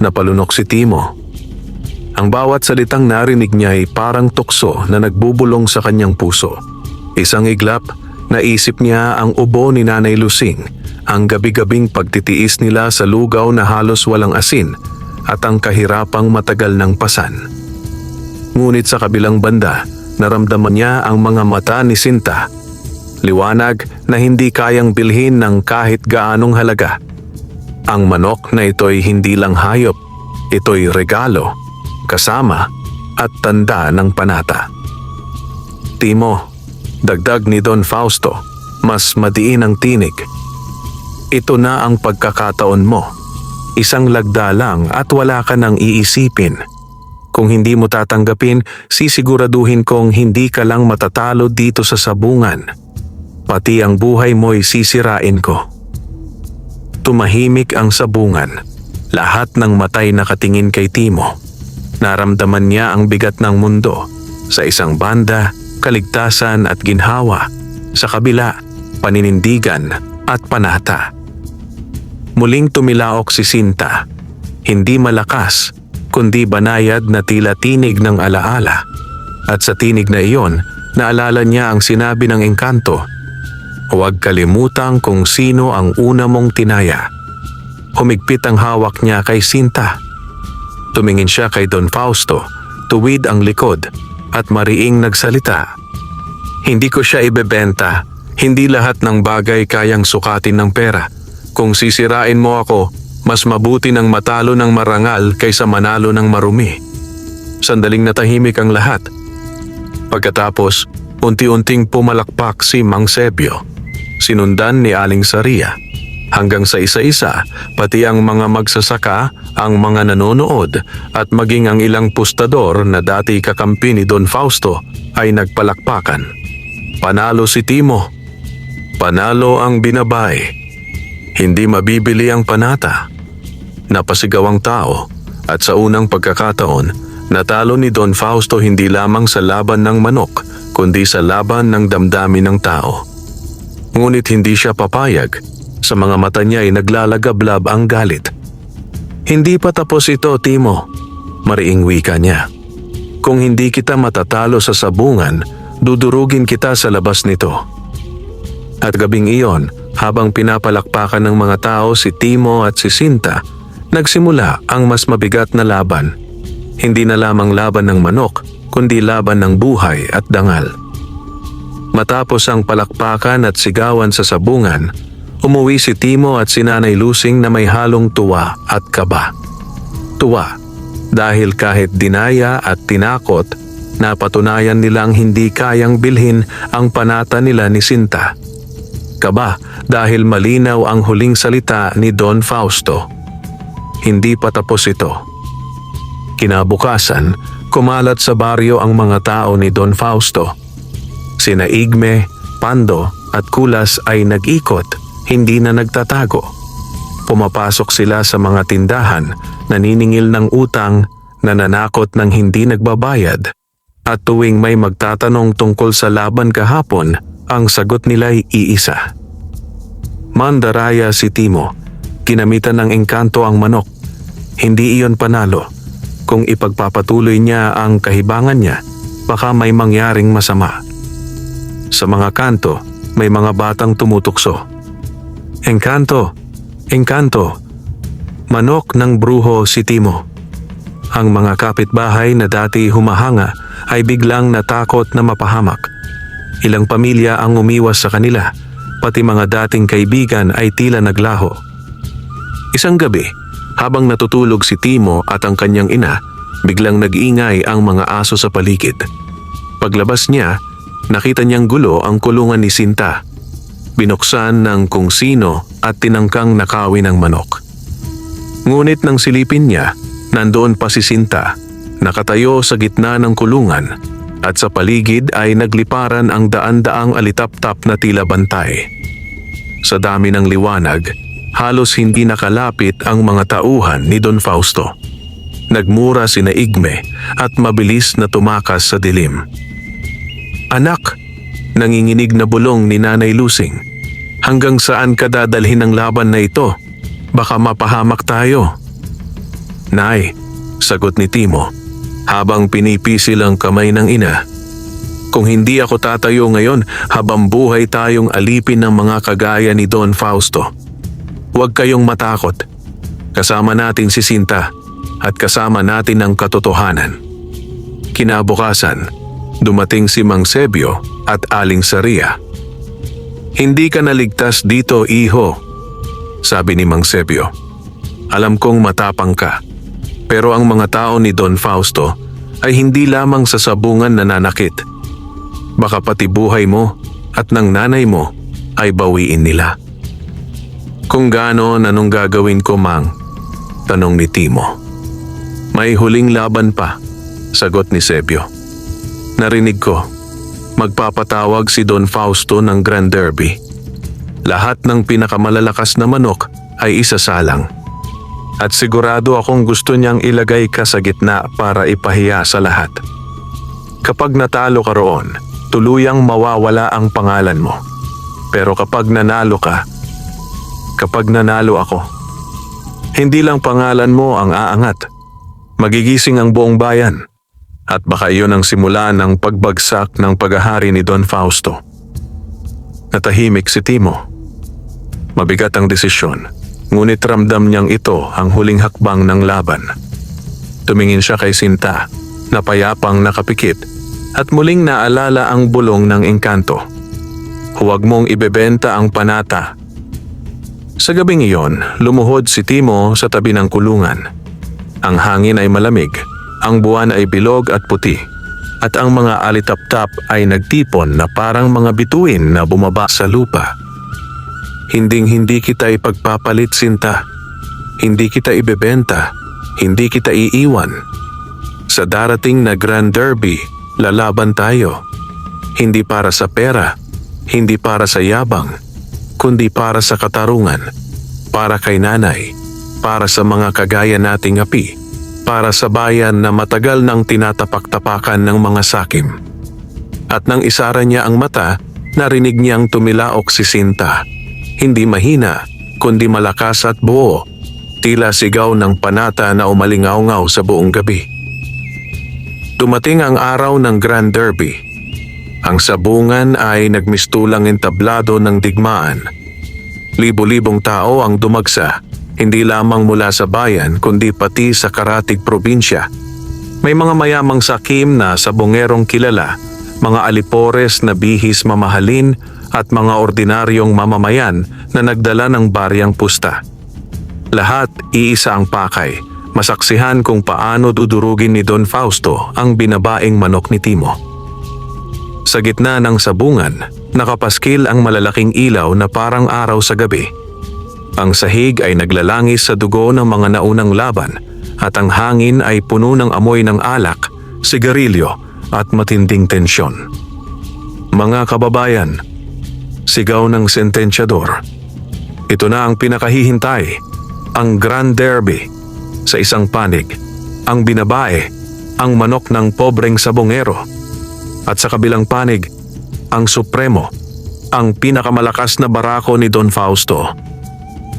Napalunok si Timo. Ang bawat salitang narinig niya ay parang tukso na nagbubulong sa kanyang puso. Isang iglap, naisip niya ang ubo ni Nanay Lusing, ang gabi-gabing pagtitiis nila sa lugaw na halos walang asin, at ang kahirapang matagal ng pasan. Ngunit sa kabilang banda, naramdaman niya ang mga mata ni Sinta. Liwanag na hindi kayang bilhin ng kahit gaanong halaga. Ang manok na ito'y hindi lang hayop, ito'y regalo, kasama at tanda ng panata. "Timo," dagdag ni Don Fausto, mas madiin ang tinig. "Ito na ang pagkakataon mo. Isang lagda lang at wala ka nang iisipin. Kung hindi mo tatanggapin, sisiguraduhin kong hindi ka lang matatalo dito sa sabungan. Pati ang buhay mo'y sisirain ko." Tumahimik ang sabungan. Lahat ng matay nakatingin kay Timo. Naramdaman niya ang bigat ng mundo. Sa isang banda, kaligtasan at ginhawa. Sa kabila, paninindigan at panata. Muling tumilaok si Sinta. Hindi malakas, kundi banayad na tila tinig ng alaala. At sa tinig na iyon, naalala niya ang sinabi ng engkanto. "Huwag kalimutang kung sino ang una mong tinaya." Humigpit ang hawak niya kay Sinta. Tumingin siya kay Don Fausto, tuwid ang likod, at mariing nagsalita. "Hindi ko siya ibebenta. Hindi lahat ng bagay kayang sukatin ng pera. Kung sisirain mo ako, mas mabuti ng matalo ng marangal kaysa manalo ng marumi." Sandaling natahimik ang lahat. Pagkatapos, unti-unting pumalakpak si Mang Sebio. Sinundan ni Aling Saria. Hanggang sa isa-isa, pati ang mga magsasaka, ang mga nanonood, at maging ang ilang pustador na dati kakampi ni Don Fausto ay nagpalakpakan. Panalo si Timo. Panalo ang binabay. Hindi mabibili ang panata. Napasigaw ang tao, at sa unang pagkakataon, natalo ni Don Fausto hindi lamang sa laban ng manok, kundi sa laban ng damdamin ng tao. Ngunit hindi siya papayag. Sa mga mata niya ay naglalagablab ang galit. "Hindi pa tapos ito, Timo," mariing wika niya. "Kung hindi kita matatalo sa sabungan, dudurugin kita sa labas nito." At gabing iyon, habang pinapalakpakan ng mga tao si Timo at si Sinta, nagsimula ang mas mabigat na laban. Hindi na lamang laban ng manok, kundi laban ng buhay at dangal. Matapos ang palakpakan at sigawan sa sabungan, umuwi si Timo at si Nanay Lusing na may halong tuwa at kaba. Tuwa dahil kahit dinaya at tinakot, napatunayan nilang hindi kayang bilhin ang panata nila ni Sinta. Kaba dahil malinaw ang huling salita ni Don Fausto. Hindi pa tapos ito. Kinabukasan, Kumalat sa baryo ang mga tao ni Don Fausto. Sina Igme, Pando at Kulas ay nag-ikot, hindi na nagtatago. Pumapasok sila sa mga tindahan, naniningil ng utang, nananakot ng hindi nagbabayad. At tuwing may magtatanong tungkol sa laban kahapon, ang sagot nila'y iisa. Mandaraya si Timo. Kinamitan ng engkanto ang manok. Hindi iyon panalo. Kung ipagpapatuloy niya ang kahibangan niya, baka may mangyaring masama. Sa mga kanto, may mga batang tumutukso. Engkanto! Engkanto! Manok ng bruho si Timo. Ang mga kapitbahay na dati humahanga ay biglang natakot na mapahamak. Ilang pamilya ang umiwas sa kanila, pati mga dating kaibigan ay tila naglaho. Isang gabi, habang natutulog si Timo at ang kanyang ina, biglang nag-ingay ang mga aso sa paligid. Paglabas niya, nakita niyang gulo ang kulungan ni Sinta. Binuksan ng kung sino at tinangkang nakawin ang manok. Ngunit nang silipin niya, nandoon pa si Sinta, nakatayo sa gitna ng kulungan, at sa paligid ay nagliparan ang daan-daang alitap-tap na tila bantay. Sa dami ng liwanag, halos hindi nakalapit ang mga tauhan ni Don Fausto. Nagmura sina Igme at mabilis na tumakas sa dilim. "Anak!" nanginginig na bulong ni Nanay Lusing. "Hanggang saan ka dadalhin ang laban na ito? Baka mapahamak tayo." "Nay," sagot ni Timo, habang pinipisil ang kamay ng ina. "Kung hindi ako tatayo ngayon, habang buhay tayong alipin ng mga kagaya ni Don Fausto. Huwag kayong matakot. Kasama natin si Sinta at kasama natin ang katotohanan." Kinabukasan, dumating si Mang Sebio at Aling Saria. "Hindi ka naligtas dito, iho," sabi ni Mang Sebio. "Alam kong matapang ka, pero ang mga tao ni Don Fausto ay hindi lamang sa sabungan nananakit. Baka pati buhay mo at ng nanay mo ay bawiin nila." "Kung gano'n, anong gagawin ko, Mang?" tanong ni Timo. "May huling laban pa," sagot ni Sebio. "Narinig ko, magpapatawag si Don Fausto ng Grand Derby. Lahat ng pinakamalalakas na manok ay isasalang. At sigurado akong gusto niyang ilagay ka sa gitna para ipahiya sa lahat. Kapag natalo ka roon, tuluyang mawawala ang pangalan mo. Pero kapag nanalo ako, hindi lang pangalan mo ang aangat. Magigising ang buong bayan. At baka iyon ang simula ng pagbagsak ng paghahari ni Don Fausto." Natahimik si Timo. Mabigat ang desisyon, ngunit ramdam niyang ito ang huling hakbang ng laban. Tumingin siya kay Sinta, na payapang nakapikit, at muling naalala ang bulong ng engkanto. "Huwag mong ibebenta ang panata." Sa gabing iyon, lumuhod si Timo sa tabi ng kulungan. Ang hangin ay malamig, ang buwan ay bilog at puti, at ang mga alitap-tap ay nagtipon na parang mga bituin na bumaba sa lupa. "Hinding-hindi kita ipagpapalit, Sinta. Hindi kita ibebenta, hindi kita iiwan. Sa darating na Grand Derby, lalaban tayo. Hindi para sa pera, hindi para sa yabang, kundi para sa katarungan, para kay nanay, para sa mga kagaya nating api, para sa bayan na matagal nang tinatapak-tapakan ng mga sakim." At nang isara niya ang mata, narinig niyang tumilaok si Sinta. Hindi mahina, kundi malakas at buo, tila sigaw ng panata na umalingaw-ngaw sa buong gabi. Dumating ang araw ng Grand Derby. Ang sabungan ay nagmistulang entablado ng digmaan. Libo-libong tao ang dumagsa, hindi lamang mula sa bayan kundi pati sa karatig probinsya. May mga mayamang sakim na sabongerong kilala, mga alipores na bihis mamahalin at mga ordinaryong mamamayan na nagdala ng baryang pusta. Lahat iisa ang pakay, masaksihan kung paano dudurugin ni Don Fausto ang binabaing manok ni Timo. Sa gitna ng sabungan, nakapaskil ang malalaking ilaw na parang araw sa gabi. Ang sahig ay naglalangis sa dugo ng mga naunang laban at ang hangin ay puno ng amoy ng alak, sigarilyo at matinding tensyon. Mga kababayan, sigaw ng sentensyador. Ito na ang pinakahihintay, ang Grand Derby. Sa isang panig, ang binabae, ang manok ng pobreng sabongero. At sa kabilang panig, ang Supremo, ang pinakamalakas na barako ni Don Fausto.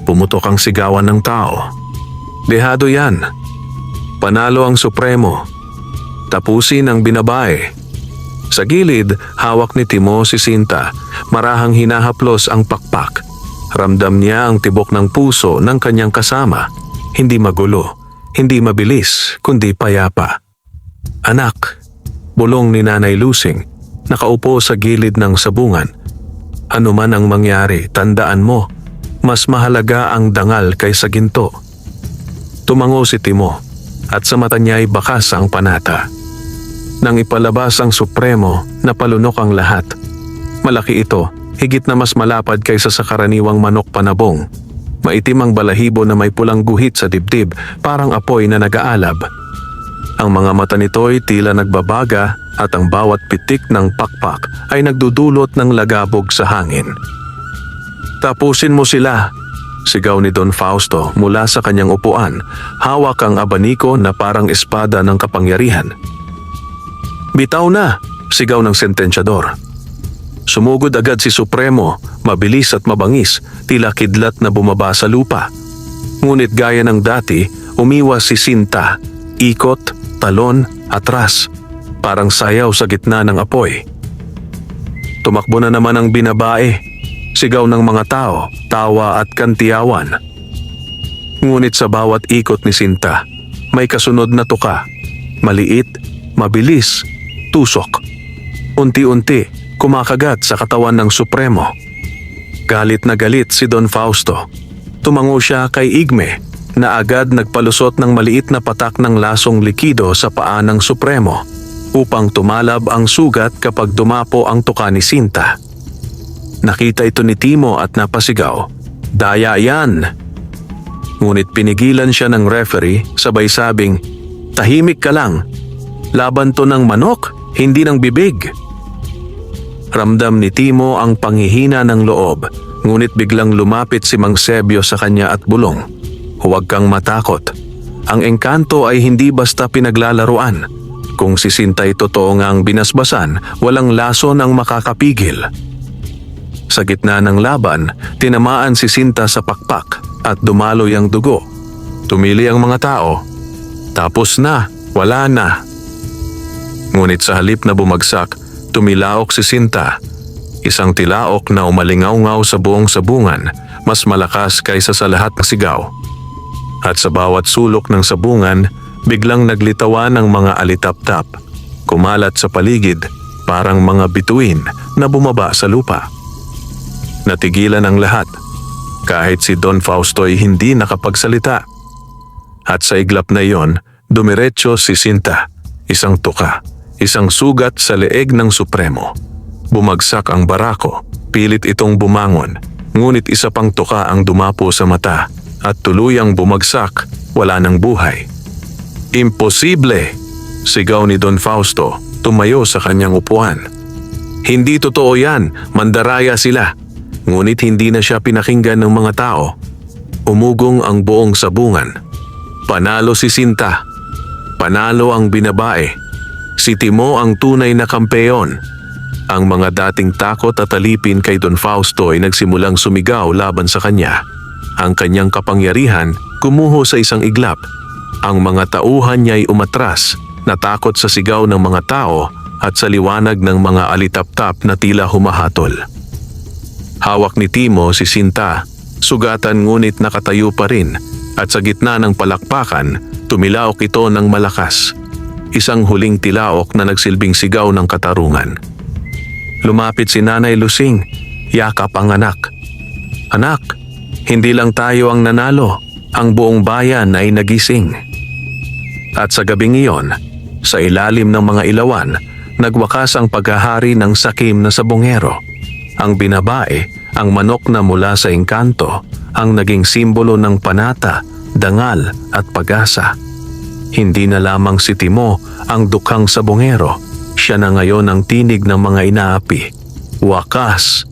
Pumutok ang sigawan ng tao. Dehado yan. Panalo ang Supremo. Tapusin ang binabae. Sa gilid, hawak ni Timo si Sinta. Marahang hinahaplos ang pakpak. Ramdam niya ang tibok ng puso ng kanyang kasama. Hindi magulo, hindi mabilis, kundi payapa. Anak, bulong ni Nanay Lusing, nakaupo sa gilid ng sabungan. Ano man ang mangyari, tandaan mo, mas mahalaga ang dangal kaysa ginto. Tumango si Timo at sa mata niya ay bakas ang panata. Nang ipalabas ang Supremo, napalunok ang lahat. Malaki ito, higit na mas malapad kaysa sa karaniwang manok panabong. Maitim ang balahibo na may pulang guhit sa dibdib, parang apoy na nag-aalab. Ang mga mata nito'y tila nagbabaga at ang bawat pitik ng pakpak ay nagdudulot ng lagabog sa hangin. Tapusin mo sila, sigaw ni Don Fausto mula sa kanyang upuan, hawak ang abaniko na parang espada ng kapangyarihan. Bitaw na, sigaw ng sentensyador. Sumugod agad si Supremo, mabilis at mabangis, tila kidlat na bumaba sa lupa. Ngunit gaya ng dati, umiwas si Sinta, ikot, talon, atras, parang sayaw sa gitna ng apoy. Tumakbo na naman ang binabae, sigaw ng mga tao, tawa at kantiyawan. Ngunit sa bawat ikot ni Sinta, may kasunod na tuka, maliit, mabilis, tusok. Unti-unti, kumakagat sa katawan ng Supremo. Galit na galit si Don Fausto. Tumango siya kay Igme na agad nagpalusot ng maliit na patak ng lasong likido sa paa ng Supremo upang tumalab ang sugat kapag dumapo ang tuka ni Sinta. Nakita ito ni Timo at napasigaw, "Daya yan!" Ngunit pinigilan siya ng referee sabay sabing, "Tahimik ka lang. Laban to ng manok, hindi ng bibig." Ramdam ni Timo ang panghihina ng loob, ngunit biglang lumapit si Mang Sebio sa kanya at bulong, "Huwag kang matakot. Ang engkanto ay hindi basta pinaglalaruan. Kung si Sintay totoo nga ang binasbasan, walang lason ang makakapigil." Sa gitna ng laban, tinamaan si Sinta sa pakpak at dumaloy ang dugo. Tumili ang mga tao. Tapos na, wala na. Ngunit sa halip na bumagsak, tumilaok si Sinta. Isang tilaok na umalingaw-ngaw sa buong sabungan, mas malakas kaysa sa lahat ng sigaw. At sa bawat sulok ng sabungan, biglang naglitawan ng mga alitap-tap. Kumalat sa paligid, parang mga bituin na bumaba sa lupa. Natigilan ang lahat, kahit si Don Fausto ay hindi nakapagsalita. At sa iglap na iyon, dumiretso si Sinta, isang tuka, isang sugat sa leeg ng Supremo. Bumagsak ang barako, pilit itong bumangon, ngunit isa pang tuka ang dumapo sa mata at tuluyang bumagsak, wala ng buhay. "Imposible!" sigaw ni Don Fausto, tumayo sa kanyang upuan. "Hindi totoo yan, mandaraya sila." Ngunit hindi na siya pinakinggan ng mga tao. Umugong ang buong sabungan. Panalo si Sinta. Panalo ang binabae. Si Timo ang tunay na kampeon. Ang mga dating takot at alipin kay Don Fausto ay nagsimulang sumigaw laban sa kanya. Ang kanyang kapangyarihan gumuho sa isang iglap. Ang mga tauhan niya ay umatras, natakot sa sigaw ng mga tao at sa liwanag ng mga alitap-tap na tila humahatol. Hawak ni Timo si Sinta, sugatan ngunit nakatayo pa rin, at sa gitna ng palakpakan, tumilaok ito ng malakas. Isang huling tilaok na nagsilbing sigaw ng katarungan. Lumapit si Nanay Lusing, yakap ang anak. "Anak, hindi lang tayo ang nanalo, ang buong bayan ay nagising." At sa gabing iyon, sa ilalim ng mga ilawan, nagwakas ang paghahari ng sakim na sabongero. Ang binabae, ang manok na mula sa engkanto, ang naging simbolo ng panata, dangal at pag-asa. Hindi na lamang si Timo ang dukhang sabongero. Siya na ngayon ang tinig ng mga inaapi. Wakas,